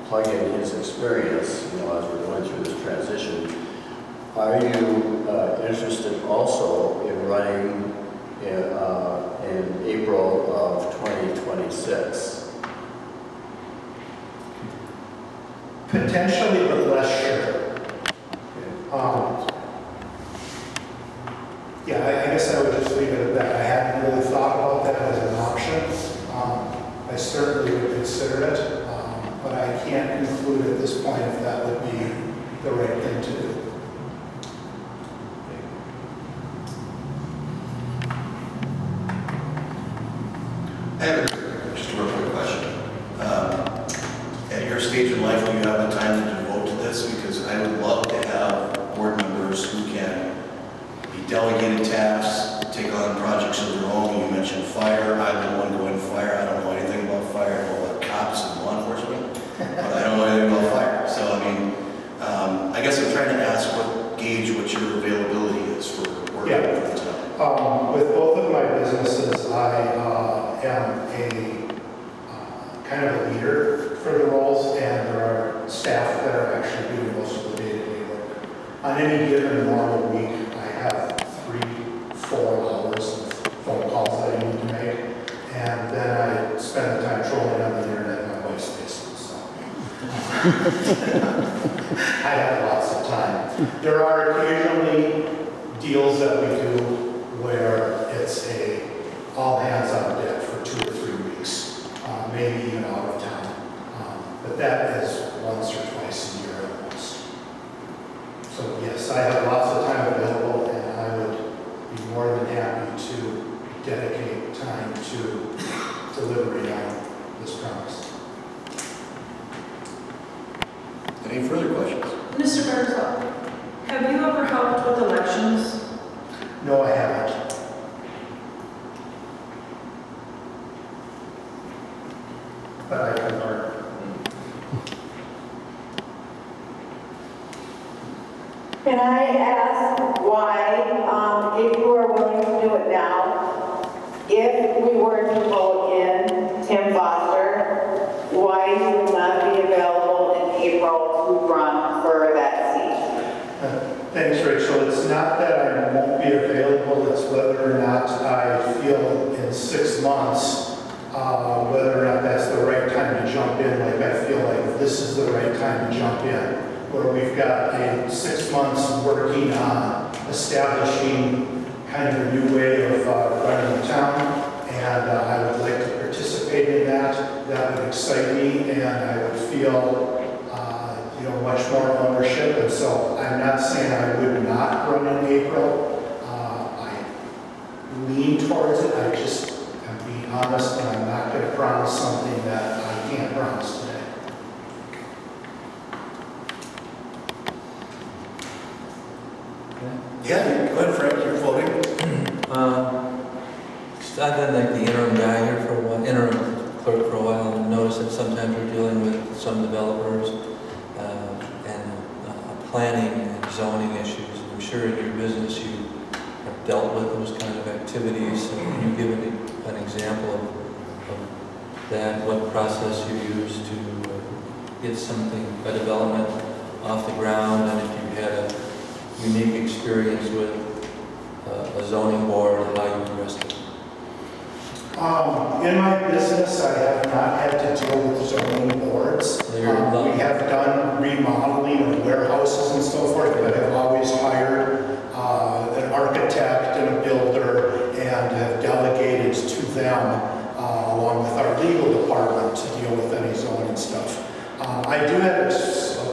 plug in his experience, as we're going through this transition, are you interested also in running in April of 2026? Potentially, but less sure. Yeah, I guess I would just leave it at that. I hadn't really thought about that as an option. I certainly would consider it, but I can't conclude at this point if that would be the right thing to do. I have just a real quick question. At your stage in life, do you have the time to devote to this? Because I would love to have board members who can be delegated tasks, take on projects of their own. You mentioned fire. I'm the one going to fire. I don't know anything about fire. I know about cops and law enforcement, but I don't know anything about fire. So, I guess I'm trying to gauge what your availability is for working for the town. With both of my businesses, I am a kind of a leader for the roles, and there are staff that are actually doing most of the day-to-day work. On any given normal week, I have 3-4 hours of phone calls that I need to make, and then I spend the time trolling on the internet in my wife's basement, so. I have lots of time. There are occasionally deals that we do where it's all hands on deck for 2 or 3 weeks, maybe even out of town. But that is once or twice a year at most. So yes, I have lots of time available, and I would be more than happy to dedicate time to delivering on this promise. Any further questions? Mr. Barzal, have you ever helped with elections? No, I haven't. But I can learn. Can I ask why, if you are willing to do it now, if we were to vote in Tim Foster, why he would not be available in April to run for that seat? Thanks, Rachel. It's not that I won't be available, it's whether or not I feel in 6 months, whether or not that's the right time to jump in. Like I feel like this is the right time to jump in, where we've got 6 months working on establishing kind of a new way of running the town, and I would like to participate in that. That would excite me, and I would feel much more ownership. And so I'm not saying I would not run in April. I lean towards it. I just am being honest, and I'm not going to promise something that I can't promise today. Yeah, go ahead, Frank, you're voting. I've been like the interim guy here for a while, interim clerk for a while, and noticed that sometimes we're dealing with some developers and planning and zoning issues. I'm sure in your business you have dealt with those kind of activities. So can you give an example of that, what process you use to get something, a development off the ground, and if you had a unique experience with a zoning board and how you addressed it? In my business, I have not had to deal with zoning boards. We have done remodeling of warehouses and so forth, but have always hired an architect and a builder and have delegated to them, along with our legal department, to deal with any zoning stuff. I do have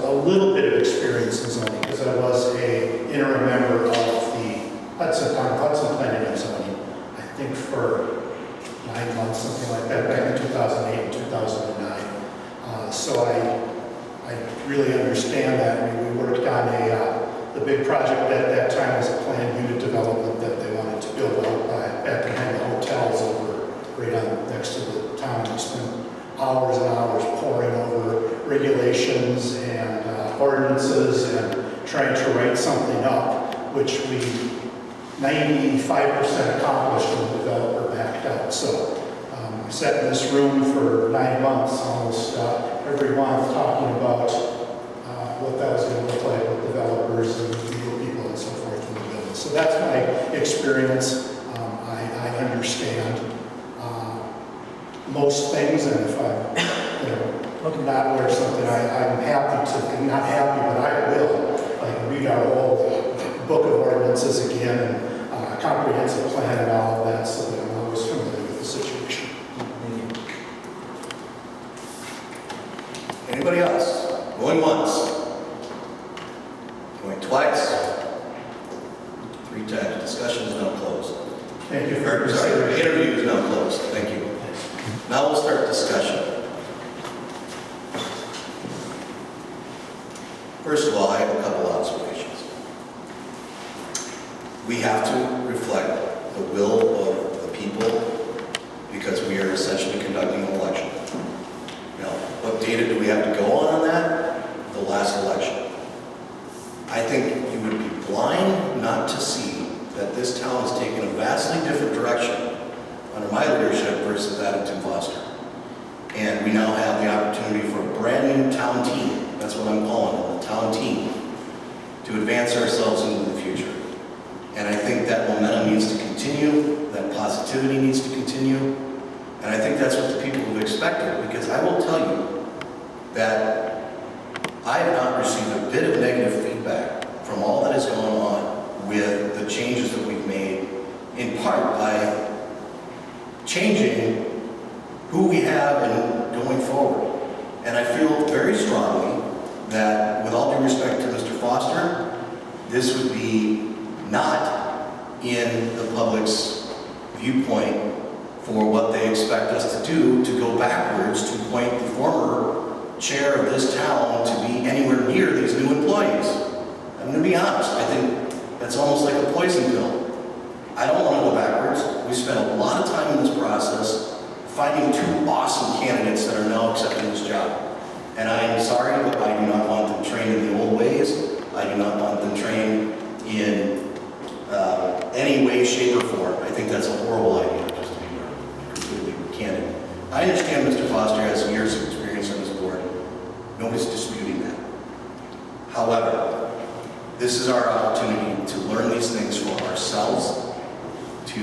a little bit of experience in zoning because I was an interim member of the Hudson Planning and Zoning, I think for 9 months, something like that, back in 2008 and 2009. So I really understand that. I mean, we worked on the big project at that time was a planned unit development that they wanted to build out back behind the hotels over right on next to the town. We spent hours and hours poring over regulations and ordinances and trying to write something up, which we 95% accomplished when the developer backed out. So I sat in this room for 9 months, almost every month, talking about what that was going to look like with developers and legal people and so forth in the building. So that's my experience. I understand most things, and if I'm not aware of something, I'm happy to, not happy, but I will read our whole book of ordinances again and comprehensive plan and all of that, so that I'm always familiar with the situation. Anybody else? Going once? Going twice? 3 times. Discussion is now closed. Thank you for Sorry, consideration. interview is now closed. Thank you. Now we'll start discussion. First of all, I have a couple observations. We have to reflect the will of the people because we are essentially conducting an election. Now, what data do we have to go on that? The last election. I think you would be blind not to see that this town has taken a vastly different direction under my leadership versus that of Tim Foster. And we now have the opportunity for a brand new town team. That's what I'm calling it, the town team, to advance ourselves into the future. And I think that momentum needs to continue, that positivity needs to continue, and I think that's what the people have expected, because I will tell you that I have not received a bit of negative feedback from all that has gone on with the changes that we've made, in part by changing who we have and going forward. And I feel very strongly that, with all due respect to Mr. Foster, this would be not in the public's viewpoint for what they expect us to do, to go backwards, to appoint the former chair of this town to be anywhere near these new employees. I'm going to be honest, I think that's almost like a poison pill. I don't want to go backwards. We spent a lot of time in this process finding 2 awesome candidates that are now accepting this job. And I am sorry, but I do not want them trained in the old ways. I do not want them trained in any way, shape, or form. I think that's a horrible idea, just to be completely candid. I understand Mr. Foster has years of experience on this board. Nobody's disputing that. However, this is our opportunity to learn these things for ourselves, to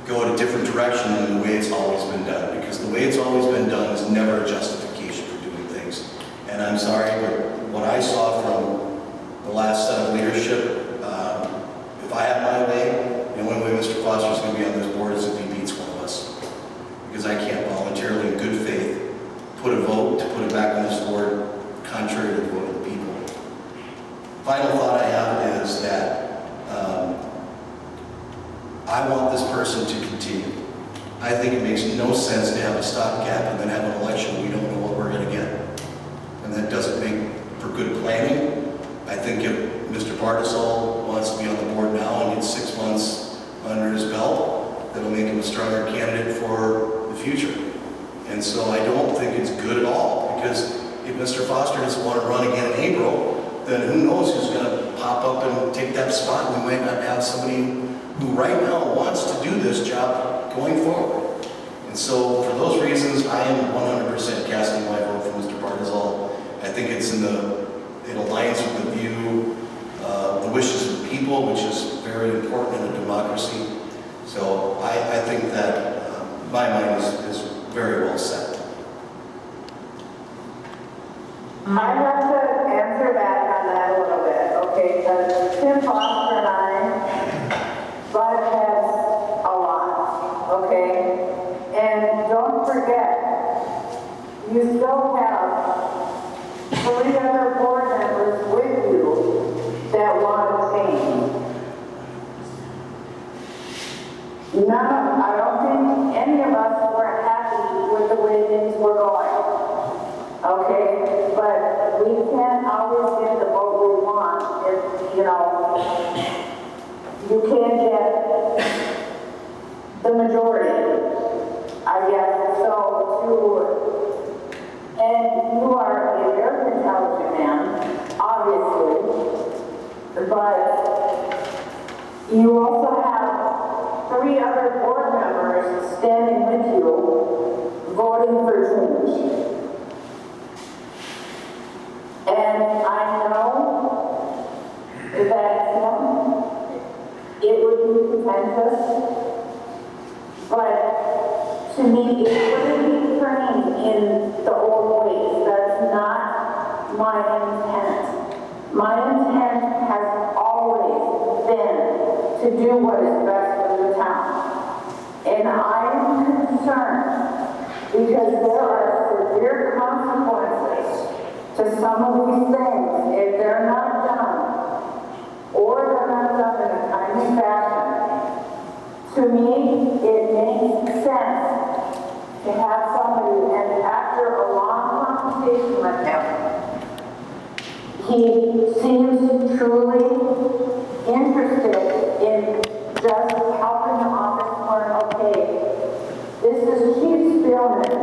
go in a different direction than the way it's always been done, because the way it's always been done is never a justification for doing things. And I'm sorry, but what I saw from the last set of leadership, if I have my way, the only way Mr. Foster is going to be on this board is if he beats one of us. Because I can't voluntarily, in good faith, put a vote to put it back on this board contrary to the vote of the people. Final thought I have is that I want this person to continue. I think it makes no sense to have a stopgap and then have an election we don't know what we're going to get. And that doesn't make for good planning. I think if Mr. so I don't think it's good at all, because if Mr. Foster doesn't want to run again in April, then who knows who's going to pop up and take that spot. We might not have somebody who right now wants to do this job going forward. And so for those reasons, I am 100% casting my vote for Mr. Bartizal. I think it's it aligns with the view, the wishes of the people, which is very important in a democracy. So I think that my mind is very well set. I have to answer back on that a little bit, okay? Because Tim Foster and I butt heads a lot, okay? And don't forget, you still have 3 other board members with you that want to change. I don't think any of us were happy with the way things were going. Okay, but we can't always get the vote we want if, you can't get the majority, I guess. And you are a very intelligent man, obviously, but you also have 3 other board members standing with you, voting for change. And I know that it would be contentious, but to me, it wouldn't be trained in the old ways. That's not my intent. My intent has always been to do what is best for the town. And I am concerned because there are severe consequences to some of these things if they're not done, or they're not done in a timely fashion. To me, it makes sense to have somebody, and after a long conversation with him, he seems truly interested in just helping the office learn, okay, this is Chief Spielman,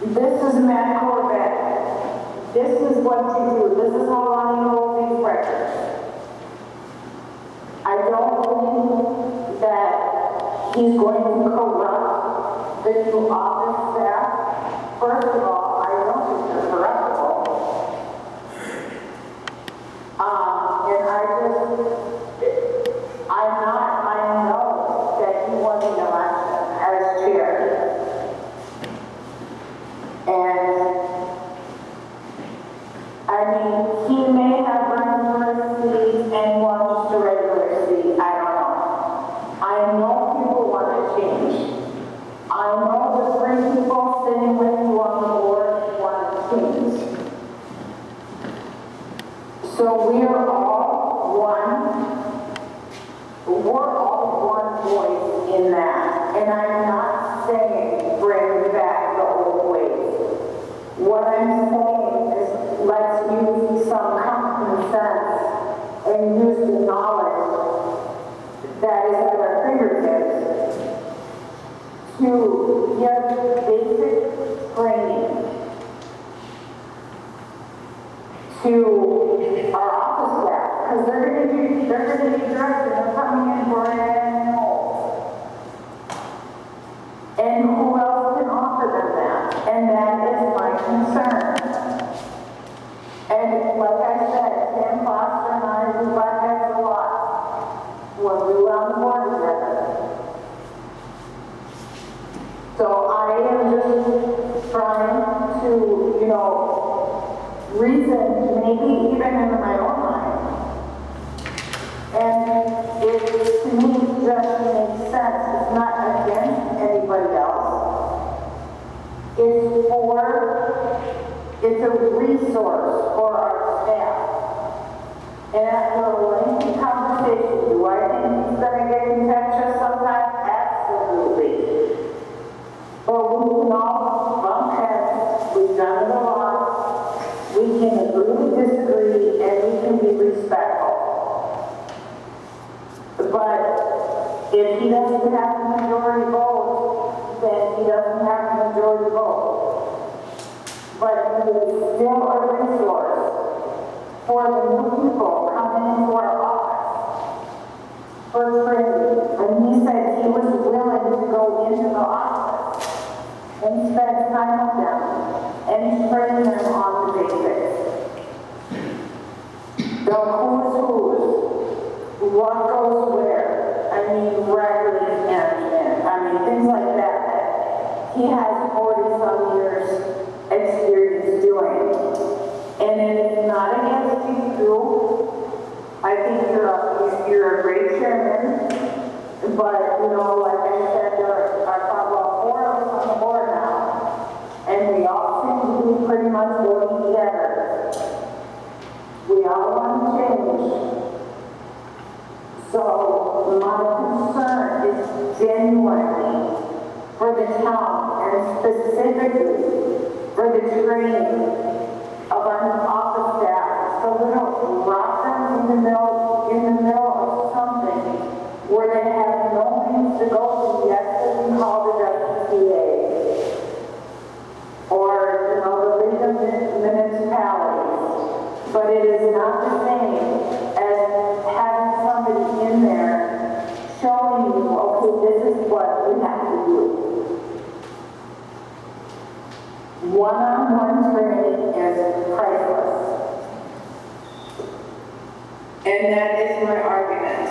this is Matt Corbett, this is what you do. This is how long you hold these records. I don't think that he's going to corrupt the new office staff. First of all, I don't think they're corruptible. I know that he won the election as chair. And he may have run for a seat and won just a regular seat. I don't know. I know people want to change. I know the 3 people sitting with you on the board want to change. So we are all one. We're all one voice in that. And I'm not saying bring back the old ways. What I'm saying is let's use some common sense and use the knowledge that is at our fingertips to give basic training to our office staff, because they're going to be directed, they're coming in brand new. And who else can offer them that? And that is my concern. And like I said, Sam Foster and I, we butt heads a lot when we were on the board together. So I am just trying to, reason, maybe even in my own mind. And it, to me, just makes sense. It's not against anybody else. It's a resource for our staff. And after a lengthy conversation, do I think he's going to get contentious sometimes? Absolutely. But we can all bump heads. We've done it a lot. We can agree to disagree, and we can be respectful. But if he doesn't have the majority vote, then he doesn't have the majority to go. But he is still a resource for the new people coming into our office for training. And he said he was willing to go into the office and spend time with them and train them on the basics. The who's, what goes where. I mean, records management. I mean, things like that. He has 40-some years experience doing. And it is not against you. I think you're a great chairman. But, you know, like I said, there are about 4 of us on the board now. And we all seem to be pretty much working together. We all want to change. So my concern is genuinely for the town and specifically for the training of our office staff, so we don't drop them in the middle of something where they have no means to go to. Yes, they can call the WPA or, you know, the League of Municipalities, but it is not the same as having somebody in there showing you, okay, this is what we have to do. One-on-one training is priceless. And that is my argument.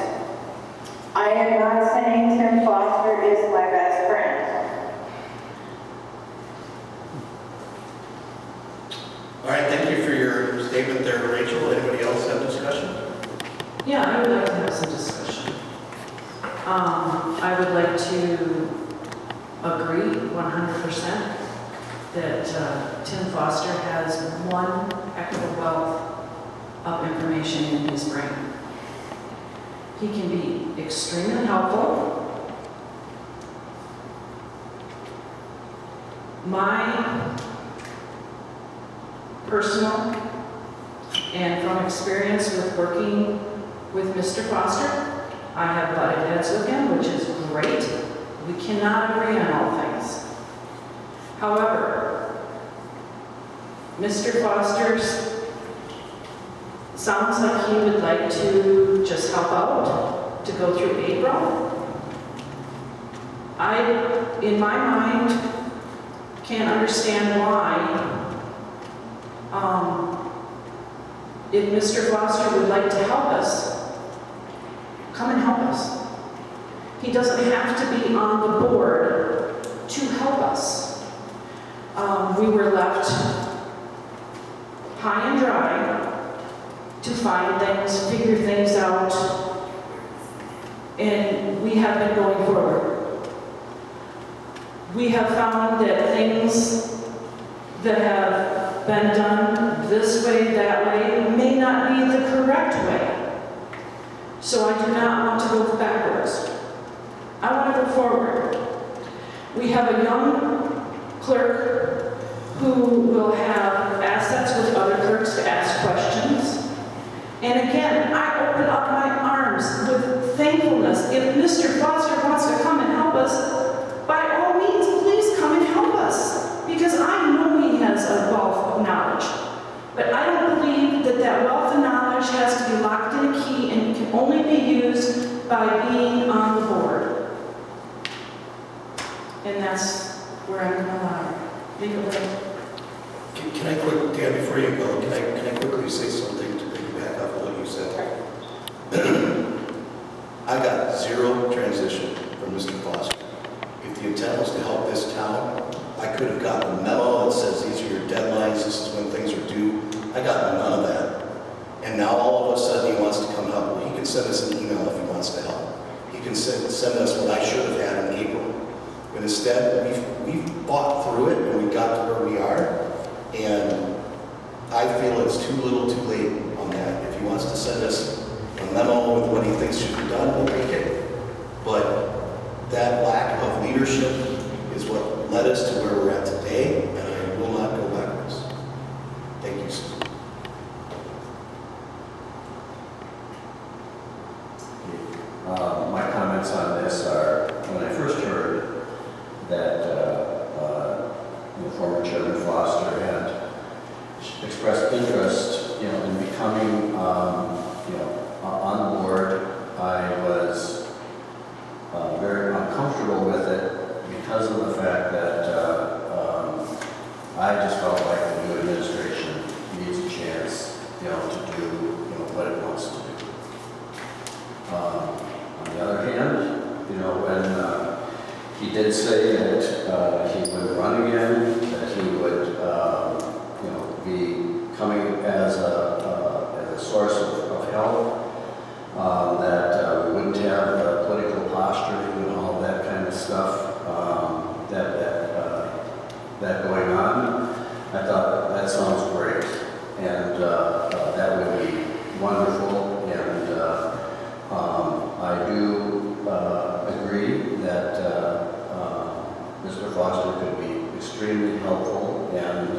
I am not saying Tim Foster is my best friend. All right, thank you for your statement there, Rachel. Anybody else have discussion? Yeah, I would like to have some discussion. I would like to agree 100% that Tim Foster has one heck of a wealth of information in his brain. He can be extremely helpful. My personal and from experience with working with Mr. Foster, I have butted heads with him, which is great. We cannot agree on all things. However, Mr. Foster's sounds like he would like to just help out, to go through April. I, in my mind, can't understand why, if Mr. Foster would like to help us, come and help us. He doesn't have to be on the board to help us. We were left high and dry to find things, figure things out, and we have been going forward. We have found that things that have been done this way, that way, may not be the correct way. So I do not want to go backwards. I want to go forward. We have a young clerk who will have assets with other clerks to ask questions. And again, I open up my arms with thankfulness. If Mr. Foster wants to come and help us, by all means, please come and help us. Because I know he has a wealth of knowledge. But I don't believe that that wealth of knowledge has to be locked in a key and can only be used by being on the board. And that's where I'm going to allow it. Can I quick, Dan, before you go, can I quickly say something to piggyback off of what you said? I got zero transition from Mr. Foster. If the intent was to help this town, I could have gotten a memo that says these are your deadlines, this is when things are due. I got none of that. And now all of a sudden he wants to come help. Well, he can send us an email if he wants to help. He can send us what I should have had in April. But instead, we've fought through it and we got to where we are. And I feel it's too little too late on that. If he wants to send us a memo with what he thinks should be done, we'll take it. But that lack of leadership is what led us to where we're at today, and I will not go backwards. Thank you, sir. My comments on this are, when I first heard that former Chairman Foster had expressed interest, in becoming, on board. I was very uncomfortable with it because of the fact that I just felt like the new administration needs a chance, to do, what it wants to do. On the other hand, when he did say that he would run again, that he would, be coming as a source of help, that we wouldn't have political posturing and all that kind of stuff that going on. I thought that sounds great, and that would be wonderful. And I do agree that Mr. Foster could be extremely helpful, and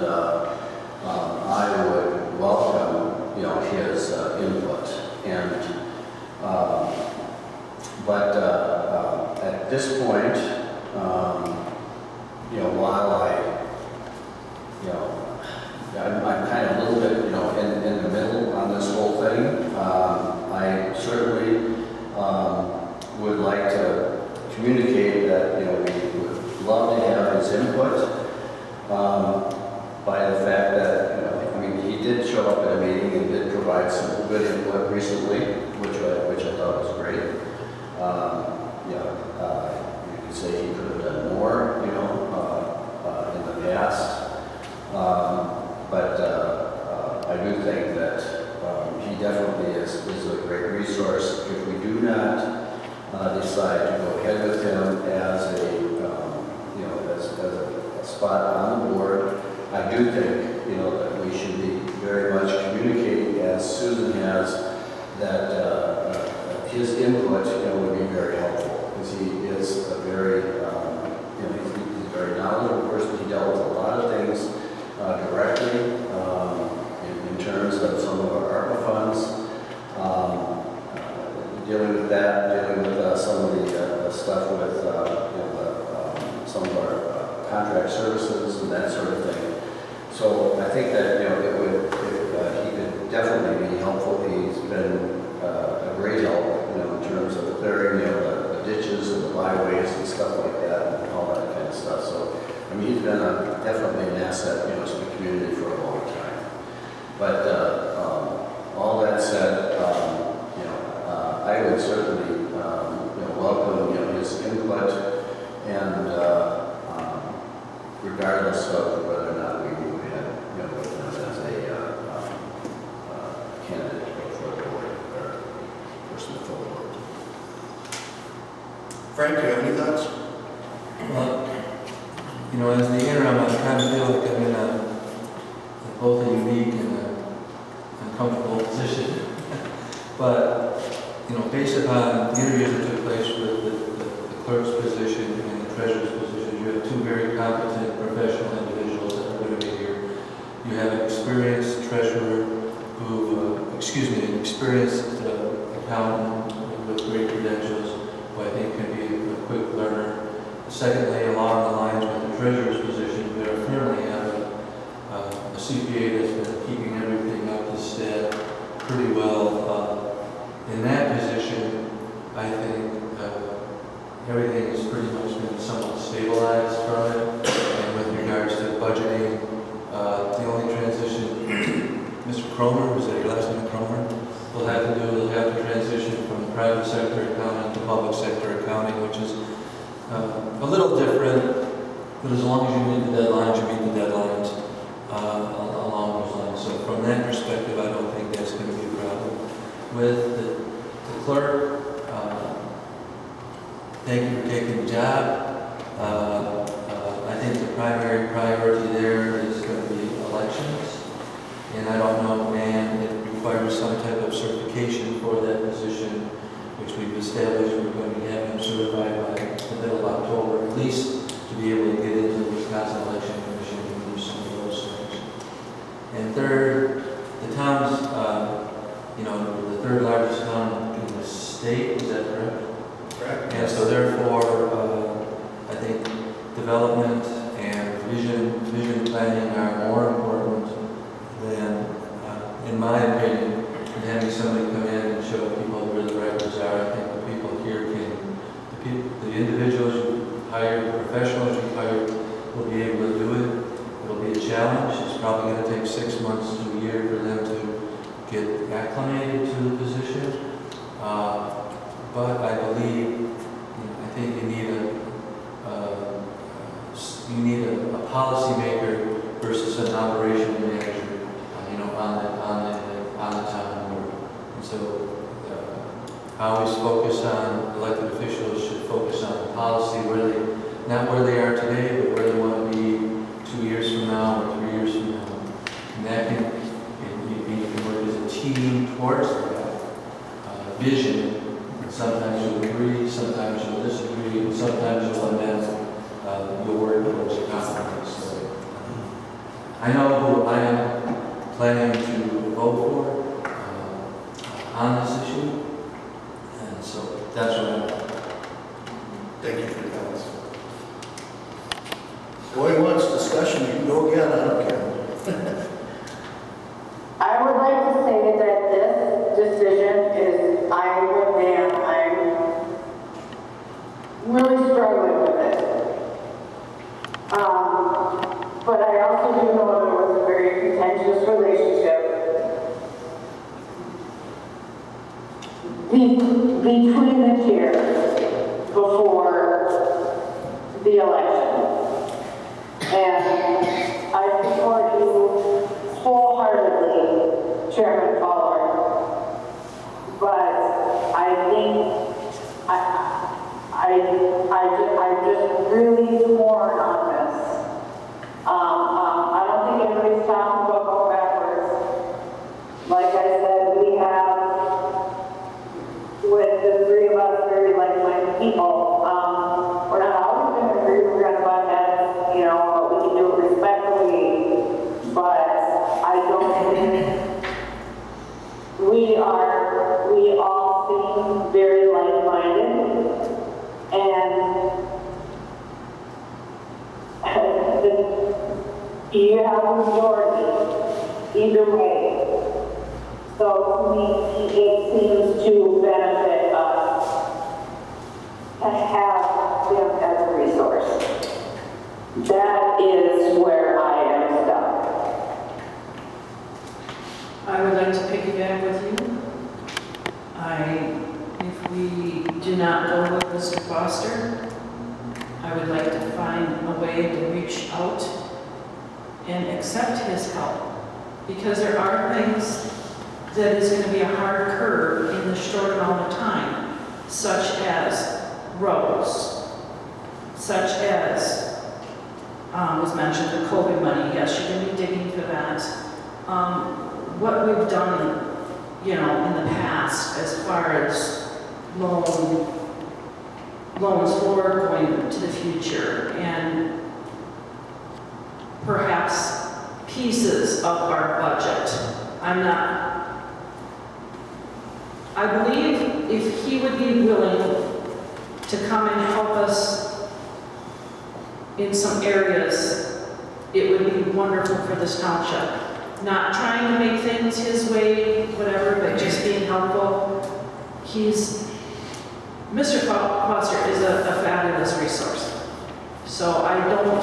I would welcome, his input. And but at this point, while I'm kind of a little bit, in the middle on this whole thing. I certainly would like to communicate that, we would love to have his input, by the fact that, he did show up at a meeting and did provide some good input recently, which I thought was great. You could say he could have done more, in the past. But I do think that he definitely is a great resource. If we do not decide to go ahead with him as as a spot on the board, I do think that we should be very much communicating, as Susan has, that his input would be very helpful, because he is a very he's a very knowledgeable person. He dealt with a lot of things directly, in terms of some of our ARPA funds, dealing with that, dealing with some of the stuff with some of our contract services and that sort of thing. So I think that it would, he could definitely be helpful. He's been a great help, in terms of clearing the ditches and the byways and stuff like that, and all that kind of stuff. So he's been definitely an asset, to the community for a long time. But all that said, I would certainly, welcome, his input, and regardless of whether or not we move ahead, with him as a candidate for the board or person for the board. Frank, do you have any thoughts? Well, as the interim, I kind of feel like I'm in both a unique and uncomfortable position. But, based upon the interviews that took place with the clerk's position and the treasurer's position, you have two very competent professional individuals that are going to be here. You have an experienced treasurer an experienced accountant with great credentials, who I think can be a quick learner. Secondly, along the lines with the treasurer's position, we currently have a CPA that's been keeping everything up to stat pretty well. In that position, I think everything has pretty much been somewhat stabilized from it. And with regards to budgeting, the only transition, Mr. Cromer, was that your last name, Cromer? We'll have to transition from private sector accounting to public sector accounting, which is a little different, but as long as you meet the deadlines, along those lines. So from that perspective, I don't think that's going to be a problem. With the clerk, thank you for taking the job. I think the primary priority there is going to be elections. And I don't know, and it requires some type of certification for that position, which we've established. We're going to have him certified by the middle of October, at least to be able to get into the Wisconsin Election Commission and do some of those things. And third, the town's, the third largest town in the state, is that correct? Correct. And so therefore, I think development and vision vision planning are more important than, in my opinion, than having somebody come in and show people where the records are. I think the people here the individuals you hire, the professionals you hire, will be able to do it. It'll be a challenge. It's probably going to take 6 months to a year for them to get acclimated to the position. But I believe, I think you need a policymaker versus an operation manager, on the town board. And so, I always focus on elected officials should focus on policy, not where they are today, but where they want to be 2 years from now or 3 years from now. And that can work as a team towards that vision. And sometimes you'll agree, sometimes you'll disagree, and sometimes you'll amend your word towards a compromise. So, I know who I am planning to vote for on this issue. And so that's what I'm. Thank you for your comments. Going once, discussion, you can go again, I don't care. I would like to say that this decision is, I'm really struggling with it. But I also do know that it was a very contentious relationship between the chairs before the election. And I support you wholeheartedly, Chairman Fowler. But I think I'm just really torn on this. I don't think anybody's talking about going backwards. Like I said, we have, with the three of us, very like-minded people. We're not always going to agree. We're going to butt heads, but we can do it respectfully. But I don't think we all seem very like-minded. And you have a majority either way. So to me, it seems to benefit us to have them as a resource. That is where I am stuck. I would like to piggyback with you. If we do not go with Mr. Foster, I would like to find a way to reach out and accept his help. Because there are things that is going to be a hard curve in the short amount of time, such as roads, such as, was mentioned, the COVID money. Yes, you're going to be digging for that. What we've done, in the past, as far as loans for going to the future, and perhaps pieces of our budget. I believe if he would be willing to come and help us in some areas, it would be wonderful for this township. Not trying to make things his way, whatever, but just being helpful. Mr. Foster is a fabulous resource. So I don't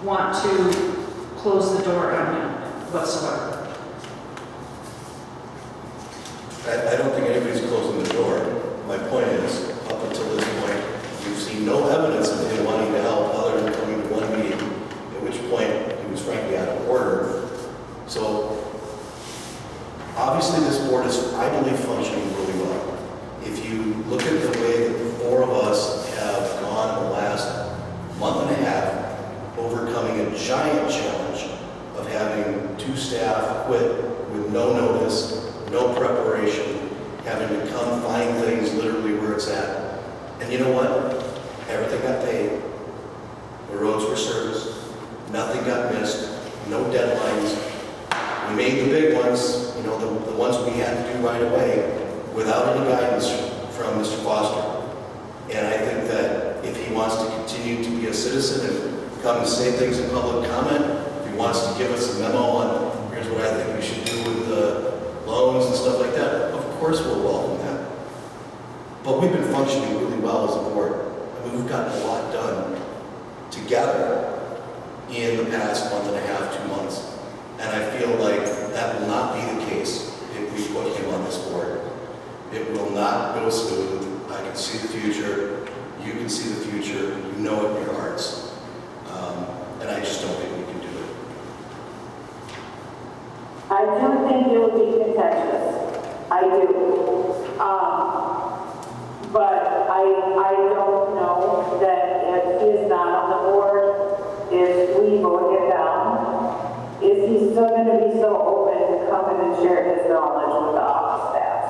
want to close the door on him whatsoever. I don't think anybody's closing the door. My point is, up until this point, you've seen no evidence of him wanting to help other than coming to one meeting, at which point he was frankly out of order. So, obviously this board is, I believe, functioning really well. If you look at the way that the four of us have gone in the last month and a half, overcoming a giant challenge of having 2 staff quit with no notice, no preparation, having to come find things literally where it's at. And you know what? Everything got paid. The roads were serviced. Nothing got missed. No deadlines. We made the big ones, the ones we had to do right away, without any guidance from Mr. Foster. And I think that if he wants to continue to be a citizen and come and say things in public comment, if he wants to give us a memo on, here's what I think we should do with the loans and stuff like that, of course we'll welcome that. But we've been functioning really well as a board. I mean, we've gotten a lot done together in the past month and a half, 2 months. And I feel like that will not be the case if we put him on this board. It will not go smooth. I can see the future. You can see the future. You know it in your hearts. And I just don't think we can do it. I do think it would be contentious. I do. But I don't know that if he is not on the board, if we vote him down, is he still going to be so open to come in and share his knowledge with the office staff?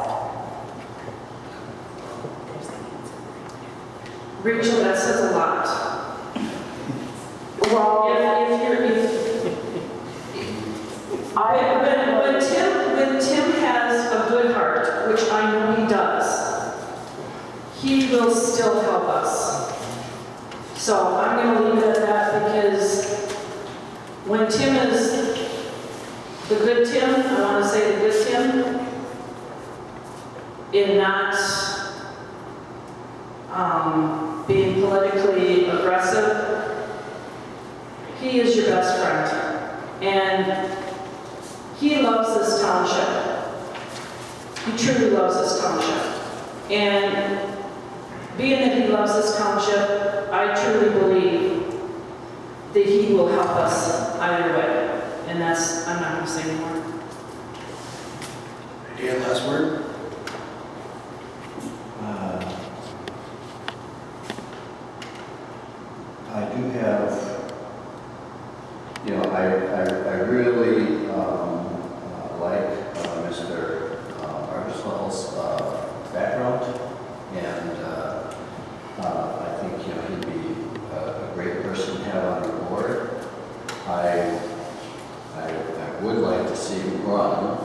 Rachel, that says a lot. Well, When Tim has a good heart, which I know he does, he will still help us. So I'm going to leave it at that because when Tim is the good Tim, I want to say the good Tim, in not being politically aggressive, he is your best friend. And he loves this township. He truly loves this township. And being that he loves this township, I truly believe that he will help us either way. And that's, I'm not going to say anymore. Dan, last word? I do have, you know, I really like Mr. Armstrong's background, and I think, you know, he'd be a great person to have on the board. I would like to see him run,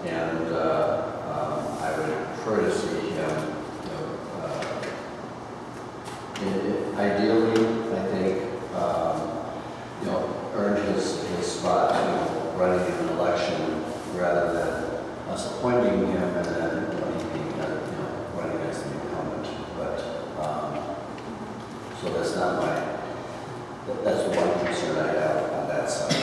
and I would prefer to see him, ideally, I think, you know, earn his spot, you know, running in an election rather than us appointing him and then being, running as the incumbent. But so that's not that's the one concern I have on that side.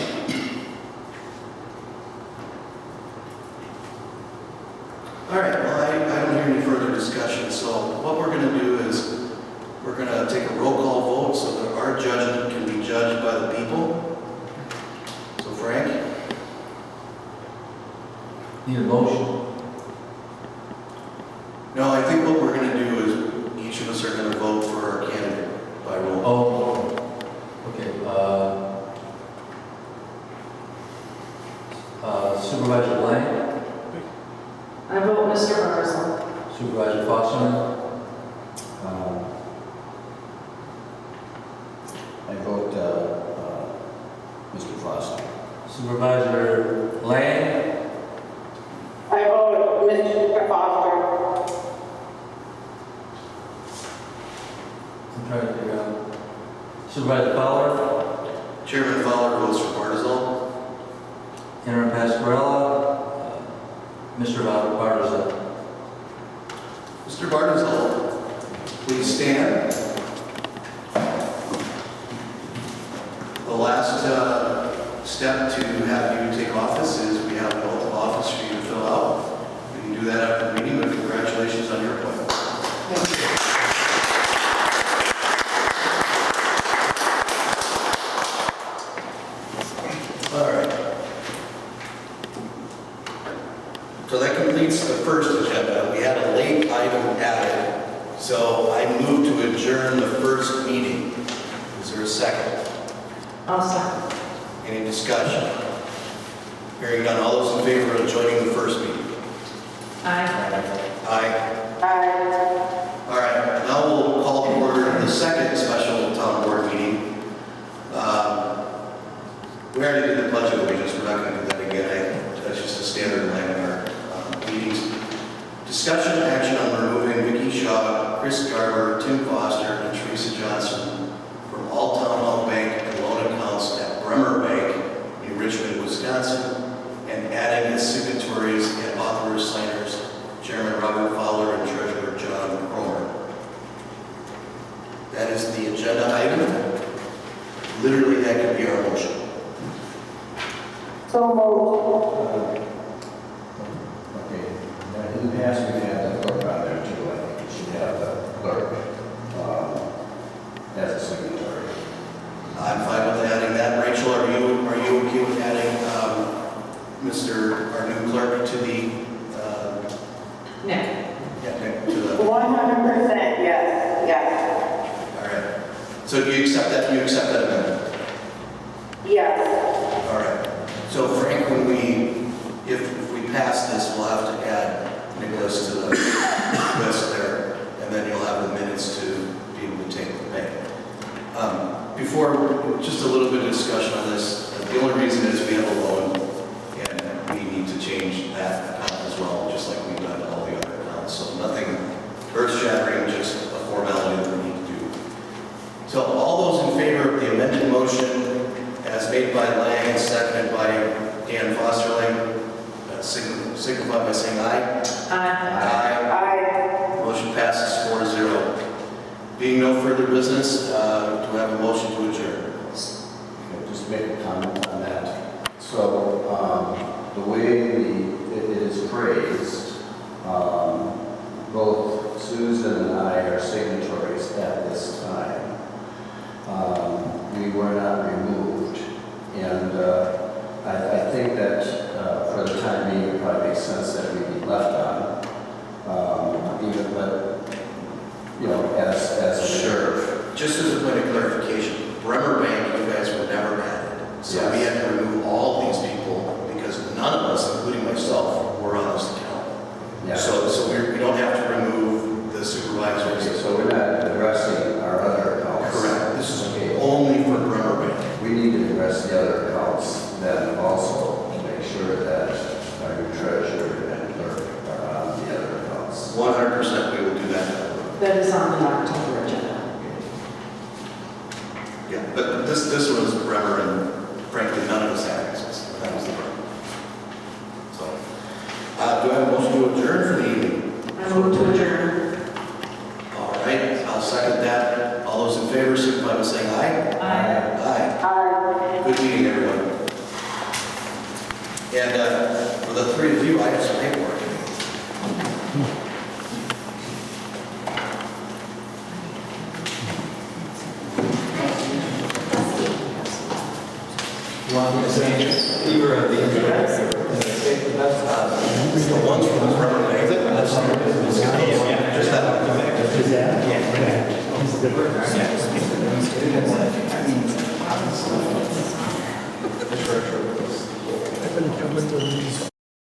All right, well, I don't hear any further discussion, so what we're going to do is we're going to take a roll call vote so that our judgment can be judged by the people. So Frank? Need a motion? No, I think what we're going to do is each of us are going to vote for our candidate by roll call. Oh, okay. Supervisor Lang, I vote Mr. Barzal. Supervisor Foster, I vote Mr. Foster. Supervisor Lang, I vote Mr. Foster. I'm trying to figure out. Supervisor Fowler, Chairman Fowler votes for Barzal. Interim Pasquarella, Mr. Barzal. Mr. Barzal, please stand. The last step to have you take office is we have an oath of office for you to fill out. We can do that after the meeting, but congratulations on your appointment. All right. So that completes the first agenda. We had a late item added, so I move to adjourn the first meeting. Is there a second? I'll second. Any discussion? Hearing none, all those in favor of joining the first meeting? Aye. Aye. Aye. All right, now we'll call to order the second special town board meeting. We already did the pledge of allegiance, we're not going to do that again. That's just a standard line in our meetings. Discussion action on removing Vicki Shaw, Chris Garber, Tim Foster, and Teresa Johnson from all town hall bank and loan Hudson, and adding as signatories and authorized signers Chairman Robert Fowler and Treasurer John Cromer. That is the agenda item. Literally, that could be our motion. So moved. Okay, now in the past, we had the clerk on there too. I think we should have the clerk as a signatory. I'm fine with adding that. Rachel, are you okay with adding our new clerk to the, Nick? yeah, Nick, to the, 100%, yes, all right. So do you accept that, amendment? yes. All right. So Frank, if we pass this, we'll have to add Nicholas to the list there, and then you'll have the minutes to be able to take the bank. Before, just a little bit of discussion on this. The only reason is we have a loan, and we need to change that account as well, just like we've done all the other accounts. So nothing earth-shattering, just a formality that we need to do. So all those in favor of the amended motion as made by Lang and seconded by Dan Fosterling, signify by saying aye. Aye. Aye. Motion passes 4-0. Being no further business, do I have a motion to adjourn? Okay, just make a comment on that. So, the way it is phrased, both Susan and I are signatories at this time. We were not removed, and I think that for the time being, it probably makes sense that we be left on, but you know, as a Sure. Just as a point of clarification, Bremer Bank, you guys were never added. So we Yes. had to remove all these people because none of us, including myself, were on this account. Yeah. So we don't have to remove the supervisors. Okay, so we're not addressing our other accounts. Correct. This is Okay. only for Bremer Bank. We need to address the other accounts then also to make sure that our new treasurer and clerk are on the other accounts. 100% we will do that. That is on the October agenda. Yeah, but this was Bremer, and frankly, none of us had access. That was the problem. So, do I have a motion to adjourn for the evening? I move to adjourn. All right, I'll second that. All those in favor, signify by saying aye. Aye. Aye. Aye. Good meeting, everyone. And for the three of you, I have some paperwork. The ones from the rubber band. Just that one. Yeah.